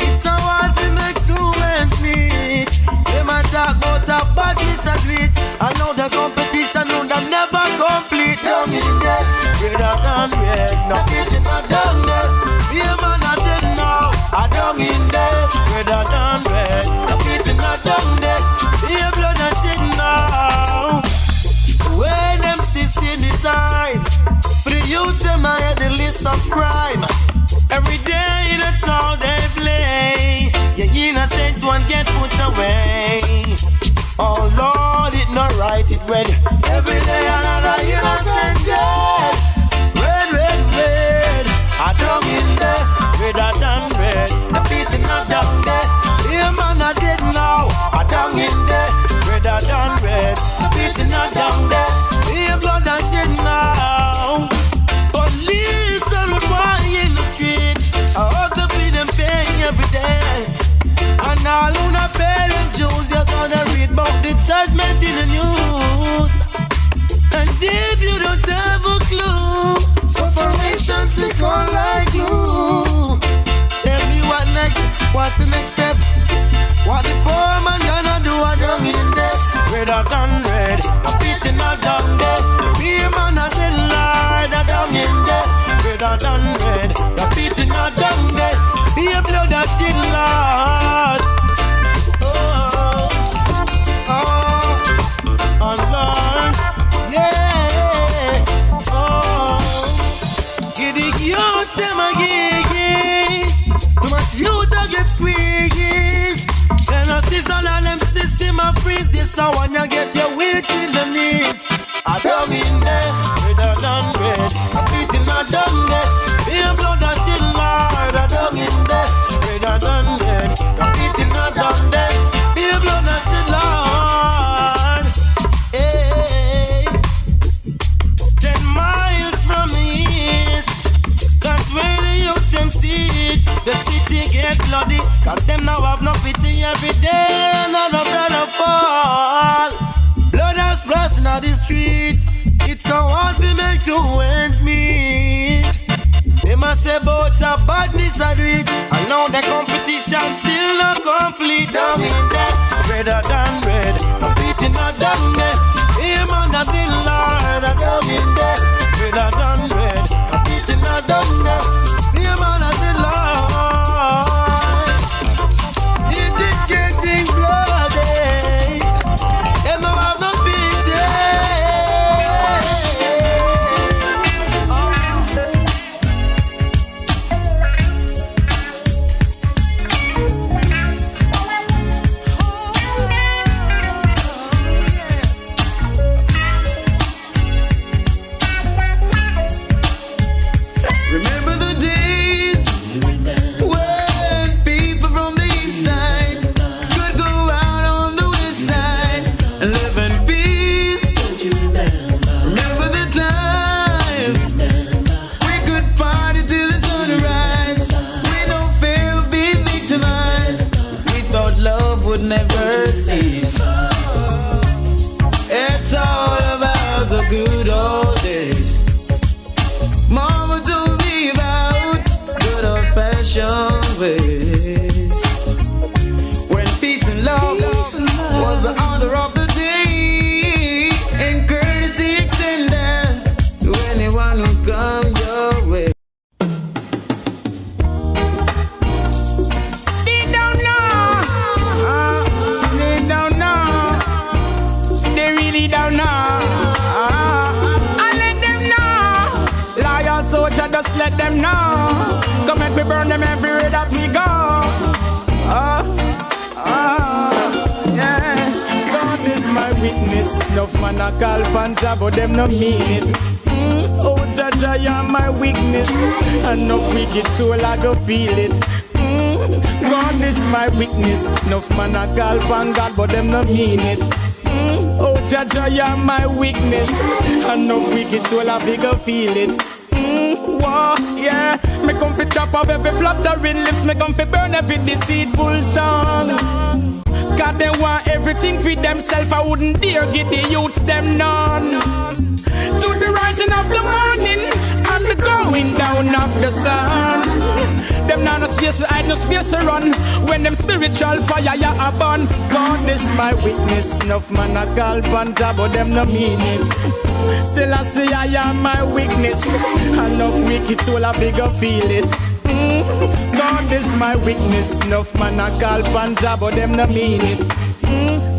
It's so hard to make two ends meet. Them a talk about a badness and greed. I know the competition will never complete. Down in there, redder than red. No pity my down there. Here man I dead now. I down in there, redder than red. No pity my down there. Here blood and shit now. When them system design for the youths, them I had the list of crime. Every day that's how they play. Your innocent one get put away. Oh Lord, it not right, it red. Every day another innocent dead. Red, red, red. I down in there, redder than red. The beating not down there. Here man I dead now. I down in there, redder than red. The beating not down there. Here blood and shit now. Police are required in the street. I also feel them paying every day. And all who not pay them Jews, you're gonna read about the judgment in the news. And if you don't have a clue, sufforations stick on like glue. Tell me what next, what's the next step? What the poor man gonna do? I don't in there, redder than red. I'm beating all down there. Be a man a dead Lord, I down in there, redder than red. I'm beating all down there. Be a blood and shit Lord. Oh, Lord, yeah. Oh, give the youths them a giggies. Too much youth a get squeakies. And a Sizzla and them system a freeze this so when you get your weak in the knees. I dug in there, redder than red. A beating I done there. Be a blood and shit, Lord. I dug in there, redder than red. A beating I done there. Be a blood and shit, Lord. Hey. 10 miles from the east, that's where the youths them see it. The city get bloody, cause them now have no pity. Every day another brother fall. Blood has splashing on the street. It's so hard to make two ends meet. They must say about a badness I do it. And now the competition still not complete. Down in that, redder than red. No beating not done there. Him on the bill, Lord. Down in that, redder than red. No beating not done there. Him on the bill, Lord. See this getting bloody. Them no have no pity. Remember the days when people from the east side could go out on the west side and live in peace. Remember the times we could party till the sunrise. We no fear of being victimized. We thought love would never cease. It's all about the good old days. Mama told me about good old-fashioned ways. When peace and love was the order of the day, and courtesy extended to anyone who come your way. They don't know. They don't know. They really don't know. I let them know. Loyal soldier, just let them know. Come make me burn them everywhere that we go. Yeah. God is my witness. Enough man a call panja, but them no mean it. Oh, Jaja, you're my weakness. Enough wicked soul, I go feel it. God is my weakness. Enough man a call pan God, but them no mean it. Oh, Jaja, you're my weakness. Enough wicked soul, I go feel it. Whoa, yeah. Me come fi chop off every fluttering lips. Me come fi burn every deceitful tongue. God, they want everything for themselves. I wouldn't dare give the youths them none. To the rising of the morning and the going down of the sun. Them not no space for hide, no space for run. When them spiritual fire ya burn. God is my witness. Enough man a call panja, but them no mean it. Still I say I am my weakness. Enough wicked soul I bigger feel it. God is my weakness. Enough man a call panja, but them no mean it.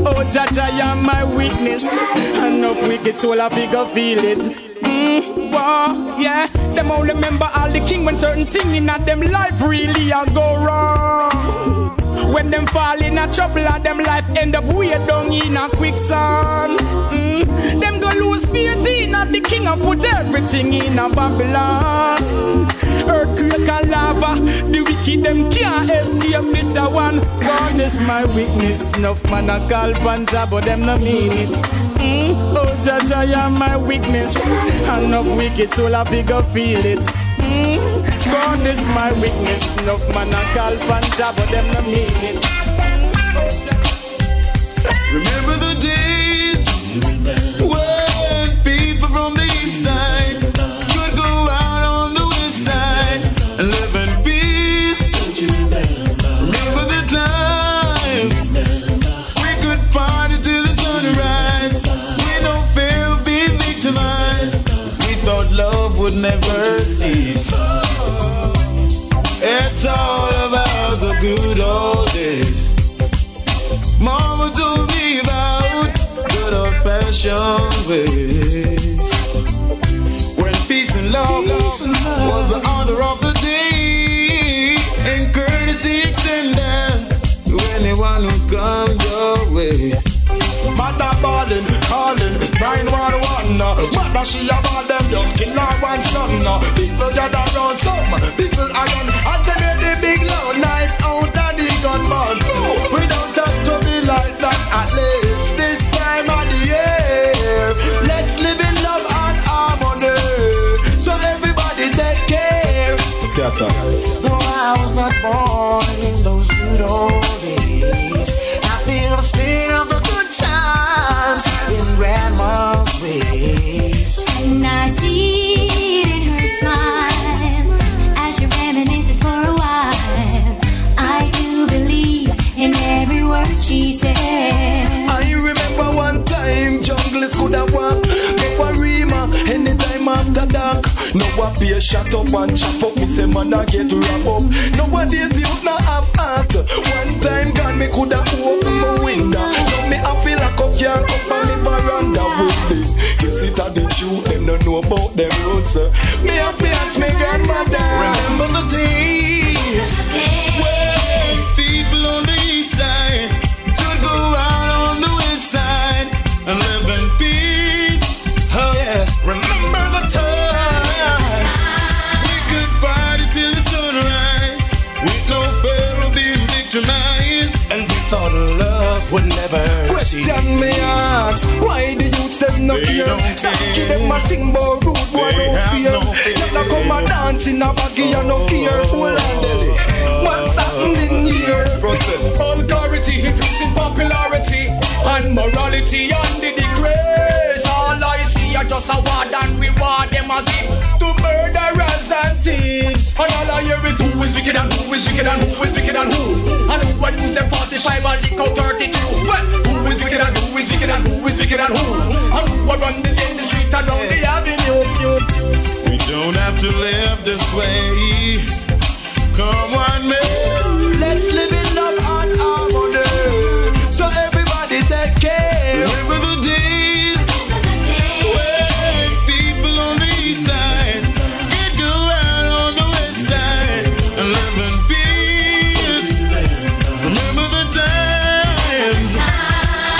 Oh Jaja, I am my weakness. Enough wicked soul I bigger feel it. Wow, yeah. Them all remember all the king when certain thing in them life really a go wrong. When them fall in a trouble and them life end up way down in a quicksand. Them go lose faith in the king and put everything in a Babylon. Earthquake and lava, the wicked them can't escape this a one. God is my weakness. Enough man a call panja, but them no mean it. Oh Jaja, I am my weakness. Enough wicked soul I bigger feel it. God is my weakness. Enough man a call panja, but them no mean it. Remember the days when people from the east side could go out on the west side and live in peace. Remember the times we could party till the sunrise. We no fear of being victimized. We thought love would never cease. It's all about the good old days. Mama told me about good old-fashioned ways. When peace and love was the order of the day, and courtesy extended to anyone who comes your way. mother balling, calling 911. Mother she a ball them just kill her one son. People gather around some, people iron as they make the big loud nice out of the gun butt. We don't have to be like that at least this time of the year. Let's live in love and harmony, so everybody take care. Scatter. Though I was not born in those good old days, I feel the spirit of the good times in grandma's ways. And I see it in her smile as she reminisces for a while. I do believe in every word she said. I remember one time junglers could have walked up a rima anytime after dark. Now I be a shut up and chop up. Me say man I get to wrap up. Nowadays you not have heart. One time God me coulda open my window. Now me I feel like up here up on me veranda with me. Guess it a the truth. Them don't know about them roots. Me have to ask me grandmother. Remember the days when people on the east side could go out on the west side and live in peace. Oh yes, remember the times we could party till the sunrise with no fear of being victimized, and we thought love would never cease. Question me ask, why the youths them no care? Some kid them a sing about rude boy no fear. Y'all come a dance in a baggy and no care. Hold on Delhi, what's happening here? Vulgarity increasing popularity and morality under the grace. All I see are just a word and reward them a give to murderers and thieves. And all I hear is who is wicked and who is wicked and who is wicked and who. And who will use them 45 and lick out 32. Well, who is wicked and who is wicked and who is wicked and who. And who will run the street and down the avenue. We don't have to live this way. Come on, man. Let's live in love and harmony, so everybody take care. Remember the days when people on the east side could go out on the west side and live in peace. Remember the times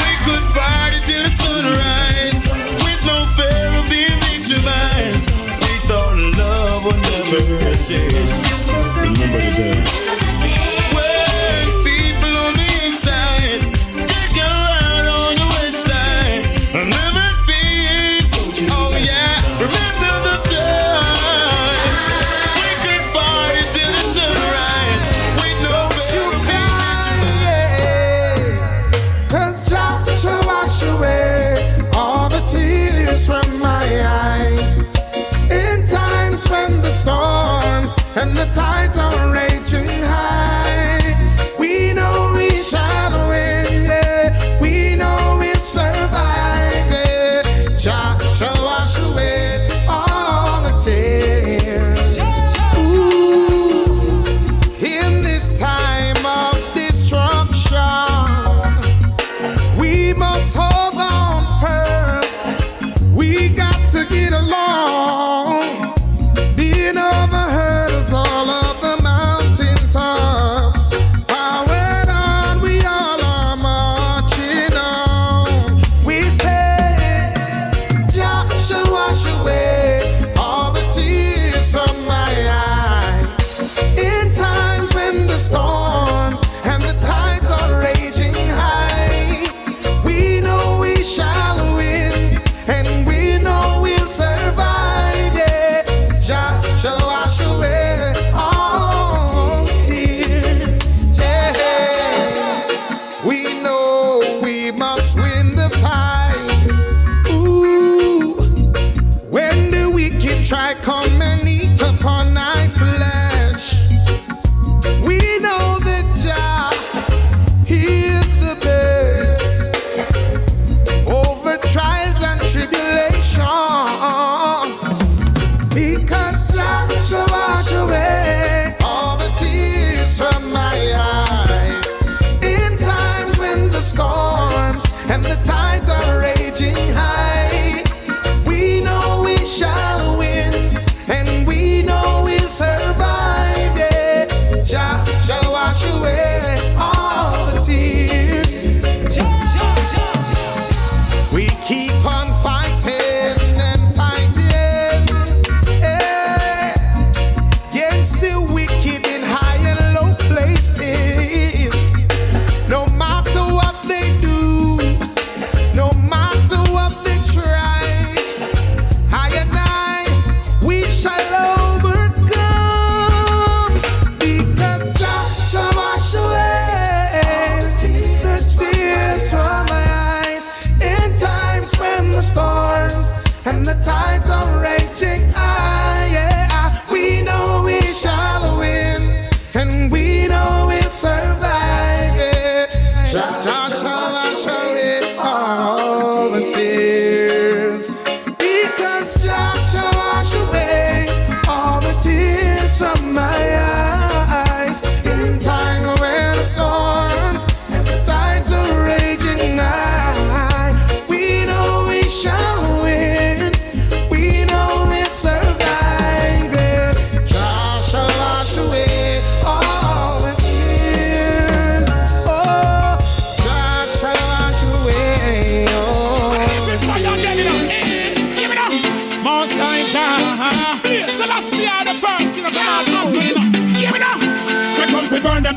we could party till the sunrise with no fear of being victimized. We thought love would never cease. Remember the days when people on the east side could go out on the west side and live in peace. Oh yeah, remember the times we could party till the sunrise with no fear of being victimized. 'Cause Jah shall wash away all the tears from my eyes. In times when the storms and the tides are raging high, we know we shall win, yeah. We know we'll survive, yeah. Jah shall wash away all the tears. Ooh, in this time of destruction, we must hold on firm. We got to get along, being over hurdles, all of the mountain tops. Forward on, we all are marching on. We say, Jah shall wash away all the tears from my eyes. In times when the storms and the tides are raging high, we know we shall win, and we know we'll survive, yeah. Jah shall wash away all tears, yeah. We know we must win the fight. Ooh, when the wicked try come and eat upon our flesh, we know that Jah, He is the best over trials and tribulations, because Jah shall wash away all the tears from my eyes. In times when the storms and the tides are raging high, we know we shall win, and we know we'll survive, yeah. Jah shall wash away all the tears.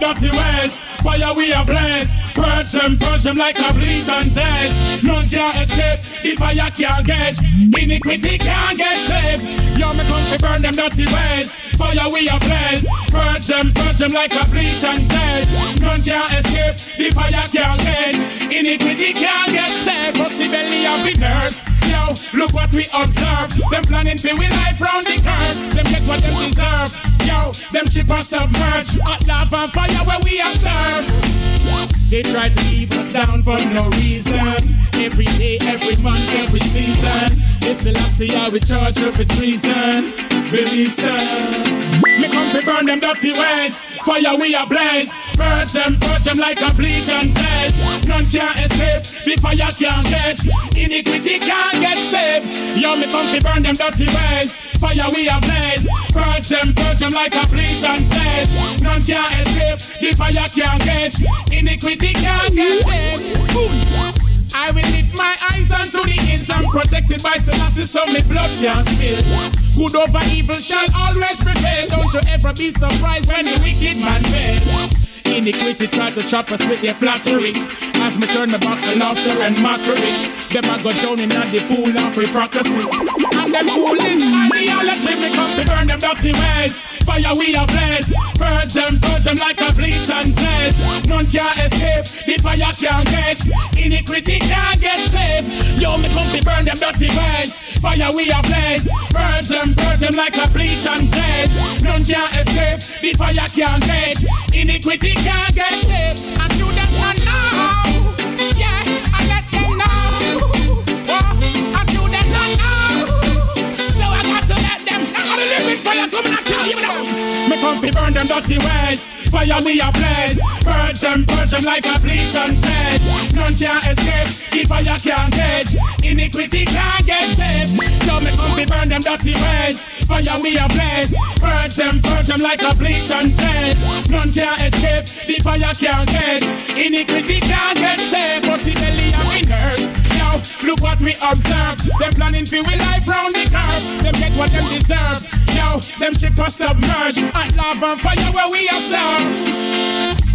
dirty ways. Fire we are blessed. Purge them like a bleach and jazz. None can escape, the fire can't get. Iniquity can't get saved. Yo, me come to burn them dirty ways. Fire we are blessed. Purge them like a bleach and jazz. None can escape, the fire can't get. Iniquity can't get saved. Pussy belly of the nurse. Yo, look what we observe. Them planning to win life round the curve. Them get what them deserve. Yo, them ship us submerged. Hot lava and fire where we are served. They try to keep us down for no reason. Every day, every month, every season. This sreggae we charge you for treason. Release me come to burn them dirty ways. Fire we ablaze. Purge them like a bleach and jazz. None can escape, the fire can't catch. Iniquity can't get saved. Yo, me come to burn them dirty ways. Fire we ablaze. Purge them like a bleach and jazz. None can escape, the fire can't catch. Iniquity can't get saved. Boom. I will lift my eyes unto the hills. I'm protected by Selassie, so my blood can't spill. Good over evil shall always prevail. Don't you ever be surprised when the wicked man fail. Iniquity try to chop us with their flattery. As me turn my back to laughter and mockery. Them I go down in the pool of hypocrisy. And them foolish ideology, me come to burn them dirty ways. Fire we ablaze. Purge them like a bleach and jazz. None can escape, the fire can't catch. Iniquity can't get saved. Yo, me come to burn them dirty ways. Fire we ablaze. Purge them like a bleach and jazz. None can escape, the fire can't catch. Iniquity can't get saved. And you them not know. Yeah, I let them know. Oh, and you them not know. So I got to let them. I'm a living fire coming and kill you now. Me come to burn them dirty ways. Fire we ablaze. Purge them like a bleach and jazz. None can escape, the fire can't catch. Iniquity can't get saved. So me come to burn them dirty ways. Fire we ablaze. Purge them like a bleach and jazz. None can escape, the fire can't catch. Iniquity can't get saved. Pussy belly and winners. Yo, look what we observe. Them planning for we life round the curve. Them get what them deserve. Yo, them ship us submerged. Hot lava and fire where we are served.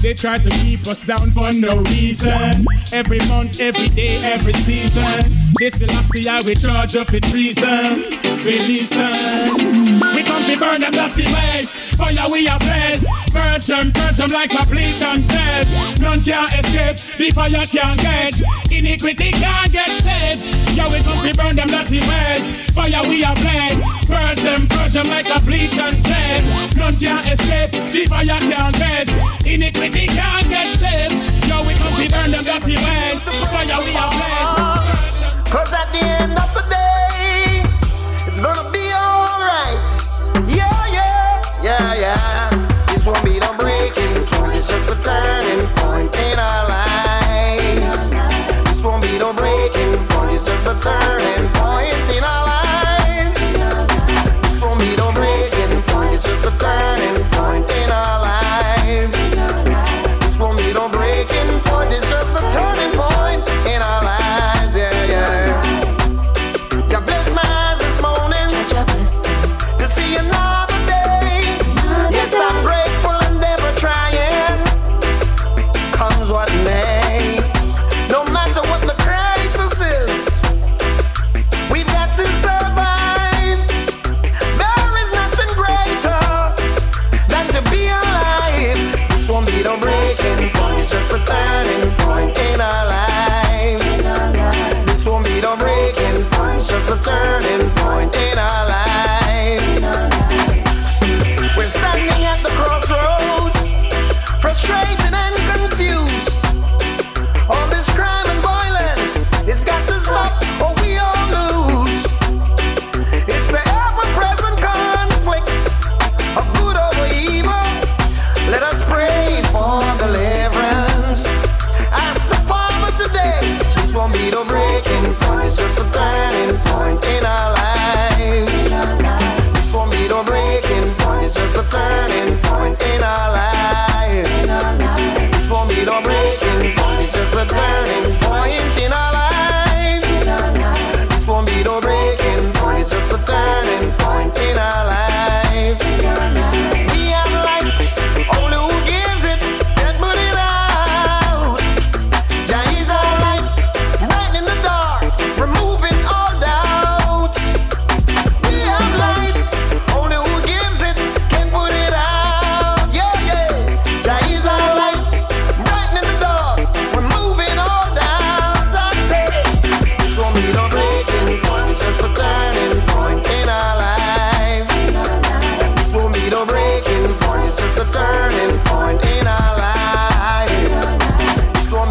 They try to keep us down for no reason. Every month, every day, every season. This sreggae we charge up for treason. Release we come to burn them dirty ways. Fire we ablaze. Purge them like a bleach and jazz. None can escape, the fire can't catch. Iniquity can't get saved. Yeah, we come to burn them dirty ways. Fire we ablaze. Purge them like a bleach and jazz. None can escape, the fire can't catch. Iniquity can't get saved. Yo, we come to burn them dirty ways. Fire we ablaze. Cause at the end of the day, it's gonna be alright. Yeah. This won't be no breaking point, it's just a turning point in our lives. This won't be no breaking point, it's just a turning point in our lives. This won't be no breaking point, it's just a turning point in our lives. This won't be no breaking point, it's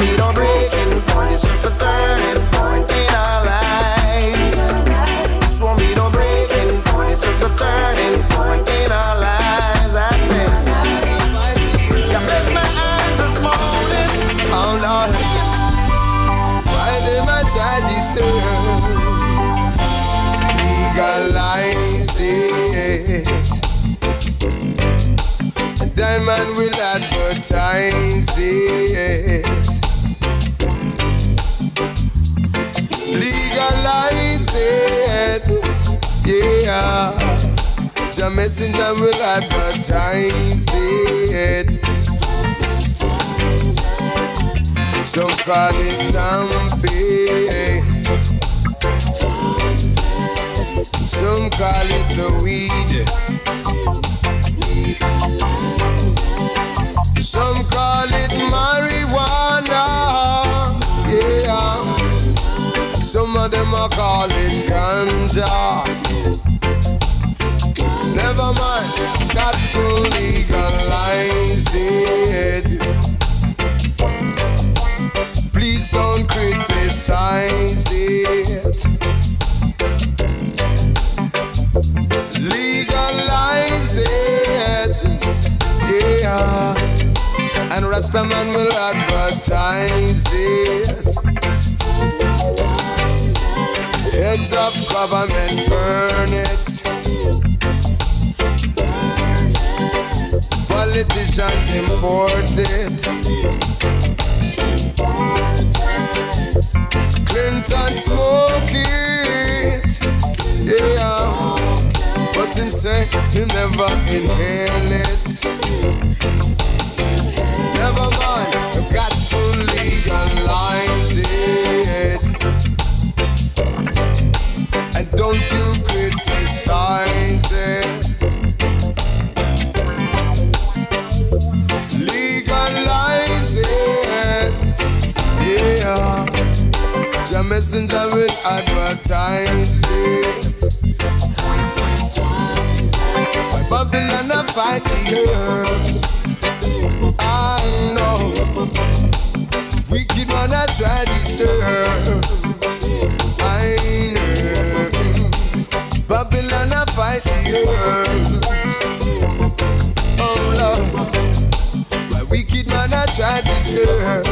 be no breaking point, it's just a turning point in our lives. This won't be no breaking point, it's just a turning point in our lives. That's it. You bless my eyes this morning. Oh Lord, why them I try this thing? Legalize it. Diamond will advertise it. Legalize it. Yeah. The messenger will advertise it. Some call it dumpy. Some call it the weed. Some call it marijuana. Yeah. Some of them are call it ganja. Never mind, got to legalize it. Please don't criticize it. Legalize it, yeah. And Rastaman will advertise it. Heads of government, burn it. Politicians import it. Clinton smoke it, yeah. But him say he never inhale it. Never mind, you got to legalize it. And don't you criticize it. Legalize it, yeah. The messenger will advertise it. Babylon a fight the earth. I know. Wicked man a try to disturb. I know. Babylon a fight the earth. Oh Lord. My wicked man a try to disturb.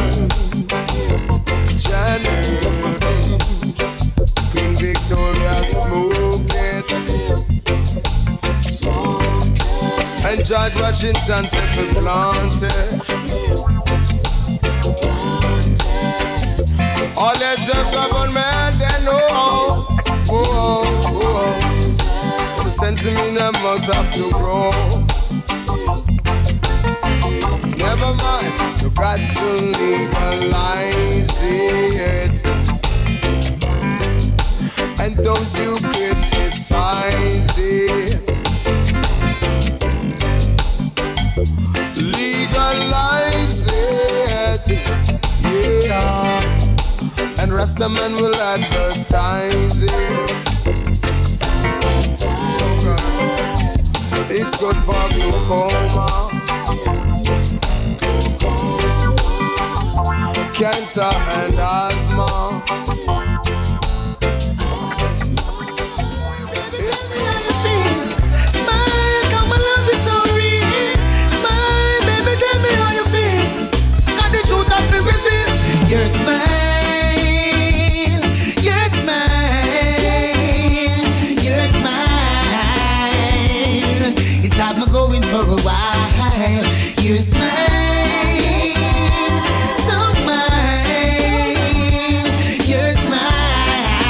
Channel. Queen Victoria smoke it. And George Washington said to plant it. All heads of government, they know. The sense in them must have to grow. Never mind, you got to legalize it. And don't you criticize it. Legalize it, yeah. And Rastaman will advertise it. It's good for glaucoma, cancer and asthma. Your smile, your smile, your smile. It have me going for a while. Your smile, so mine. Your smile.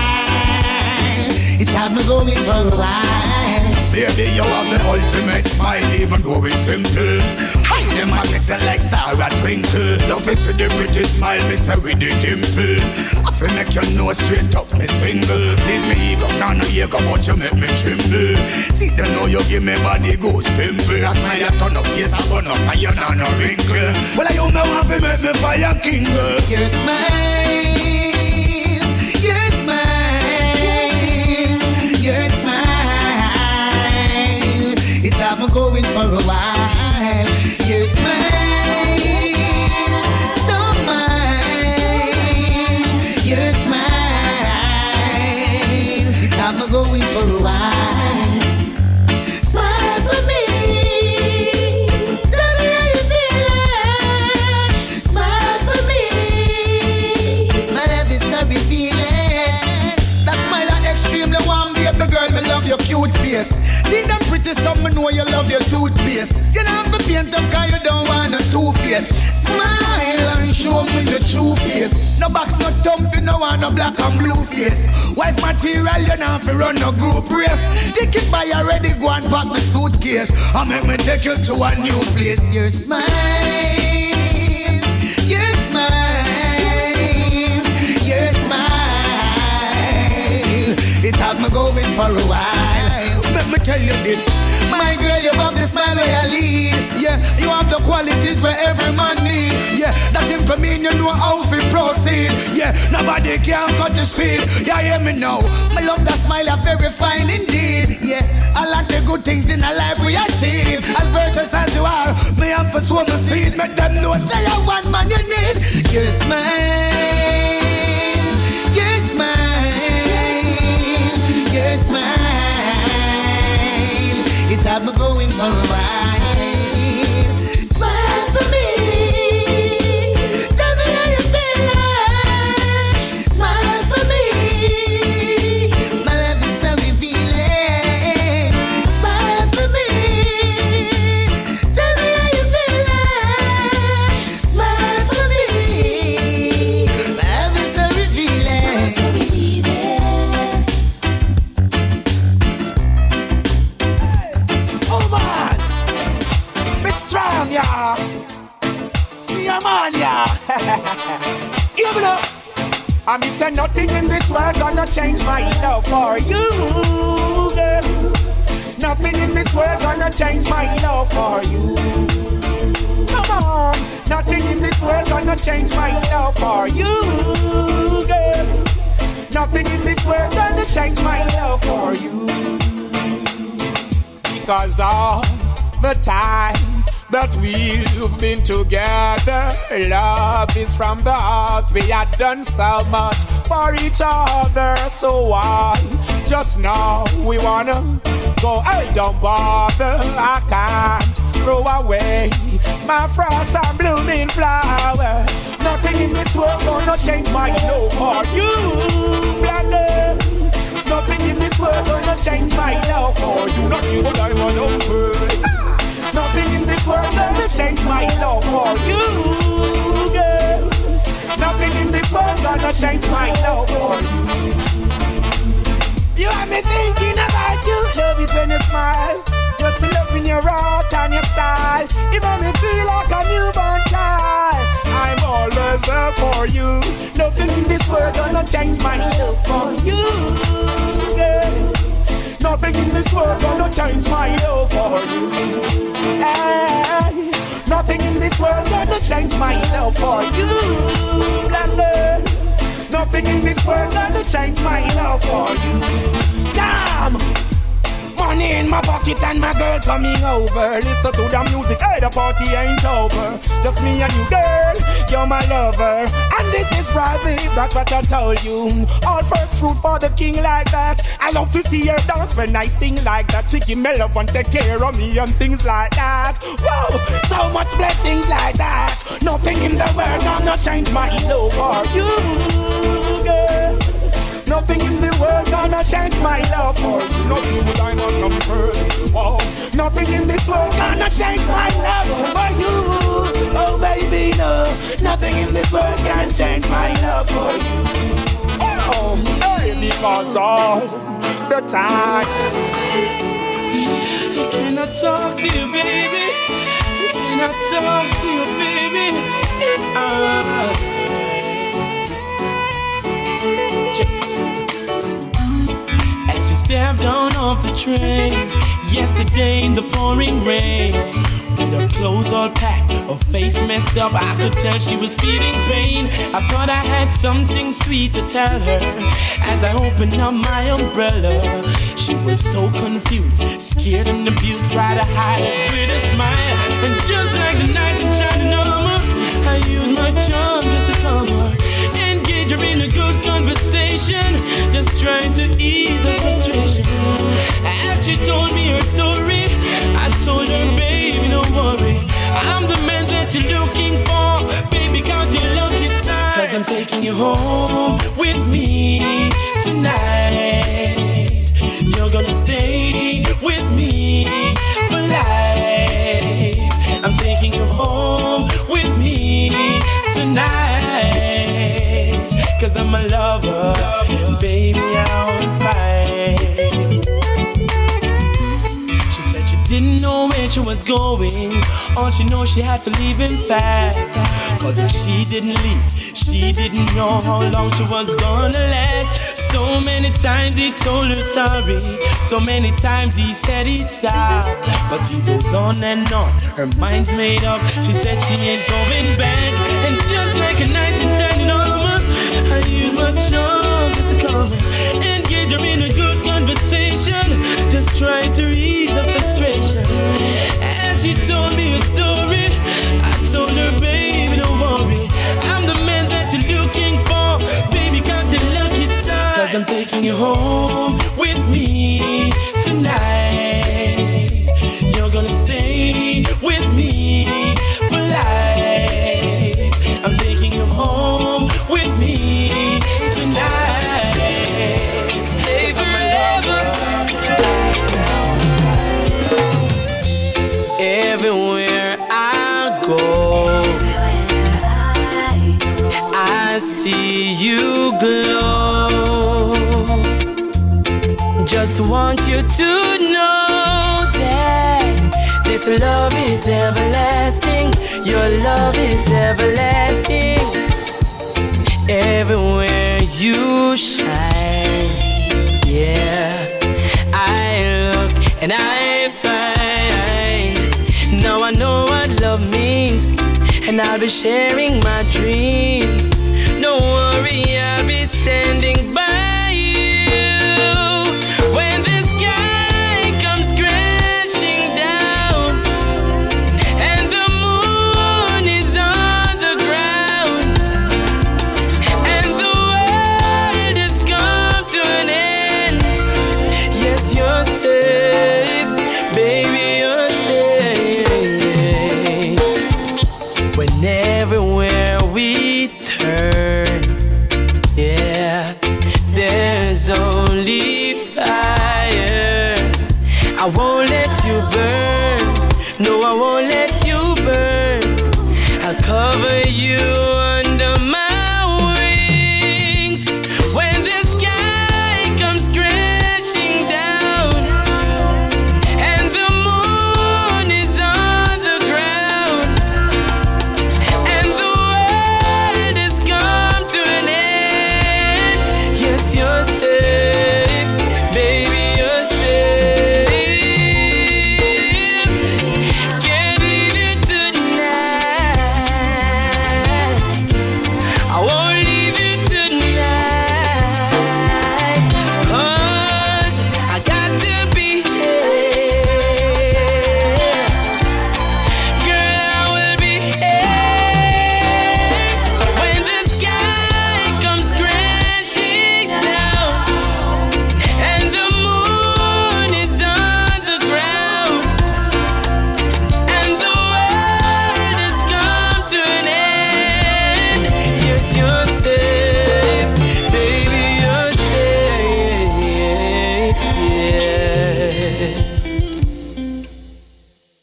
It have me going for a while. Baby, you have the ultimate smile, even though it's simple. I them a glisten like star a twinkle. Love is with the pretty smile, me say with the dimple. I feel make your nose straight up, me single. Please me ego, now no ego, but you make me tremble. See, they know you give me body goes pimple. I smile, I turn up, face, I burn up, and you know no wrinkle. Well, I don't know how to make me fire king. Your smile, your smile, your smile. It's have me going for a while. Your smile, so mine. you some, know you love your toothpaste. You don't have to paint up cause you don't want a two-face. Smile and show me your true face. No box, no thump, you no want no black and blue face. Wife material, you don't have to run no group race. Take it by already, go and pack the suitcase. And make me take you to a new place. Your smile, your smile, your smile. It had me going for a while. Let me tell you this, my girl, you have the smile where you lead. Yeah, you have the qualities where every man need. Yeah, that simple mean you know how to proceed. Yeah, nobody can cut the speed. Yeah, hear me now. I love that smile, you're very fine indeed. Yeah, I like the good things in our life we achieve. As virtuous as you are, me have to sow my seed. Make them know say you one man you need. Your smile, your smile, your smile. It had me going for a while. Smile for me. Tell me how you feeling. Smile for me. My love is so revealing. Smile for me. Tell me how you feeling. Smile for me. My love is so revealing. Strong, yeah. See a man, yeah. Even up. I mean, say nothing in this world gonna change my love for you, girl. Nothing in this world gonna change my love for you. Come on. Nothing in this world gonna change my love for you, girl. Nothing in this world gonna change my love for you. Because all the time that we've been together, love is from the heart. We had done so much for each other. So why just now we wanna go? Hey, don't bother, I can't throw away my frost and blooming flower. Nothing in this world gonna change my love for you, black girl. Nothing in this world gonna change my love for you. Not you, but I want to girl. Nothing in this world gonna change my love for you, girl. Nothing in this world gonna change my love for you. You have me thinking about you. Love it when you smile. Just the love in your heart and your style. It made me feel like a newborn child. I'm always there for you. Nothing in this world gonna change my love for you, girl. Nothing in this world gonna change my love for you. Hey, nothing in this world gonna change my love for you, black girl. Nothing in this world gonna change my love for you. Damn! Money in my pocket and my girl coming over. Listen to the music, hey, the party ain't over. Just me and you, girl, you're my lover. And this is private, that's what I told you. All first fruit for the king like that. I love to see her dance when I sing like that. She give me love and take care of me and things like that. Whoa, so much blessings like that. Nothing in the world gonna change my love for you, girl. Nothing in the world gonna change my love for you. Nothing but I want come first. Oh, nothing in this world gonna change my love for you. Oh baby, no. Nothing in this world can change my love for you. Oh, hey, because all the time. I cannot talk to you, baby. I cannot talk to you, baby. As she stepped on off the train yesterday in the pouring rain, with her clothes all packed, her face messed up, I could tell she was feeling pain. I thought I had something sweet to tell her as I opened up my umbrella. She was so confused, scared and abused, tried to hide it with a smile. And just like the night that shining armor, I used my charm just to calm her, engage her in a good conversation, just trying to ease the frustration. As she told me her story, I told her, baby, don't worry, I'm the man that you're looking for. Baby, count your lucky stars, 'cause I'm taking you home with me tonight. You're gonna stay with me 'cause I'm a lover. Baby, I'll fight. She said she didn't know where she was going. All she knows she had to leave him fast. 'Cause if she didn't leave, she didn't know how long she was gonna last. So many times he told her sorry. So many times he said he'd stop. But he goes on and on, her mind's made up. She said she ain't going back. And just like a knight in shining armor, I use my charm just to come and engage her in a good conversation. Just try to ease her frustration. And she told me a story. I told her, baby, don't worry, I'm the man that you're looking for. Baby, count your lucky stars, 'cause I'm taking you home with me tonight. You're gonna stay with me for life. I'm taking you home with me tonight. Stay forever. Everywhere I go, I see you glow. Just want you to know that this love is everlasting. Your love is everlasting. Everywhere you shine, yeah, I look and I find. Now I know what love means, and I'll be sharing my dreams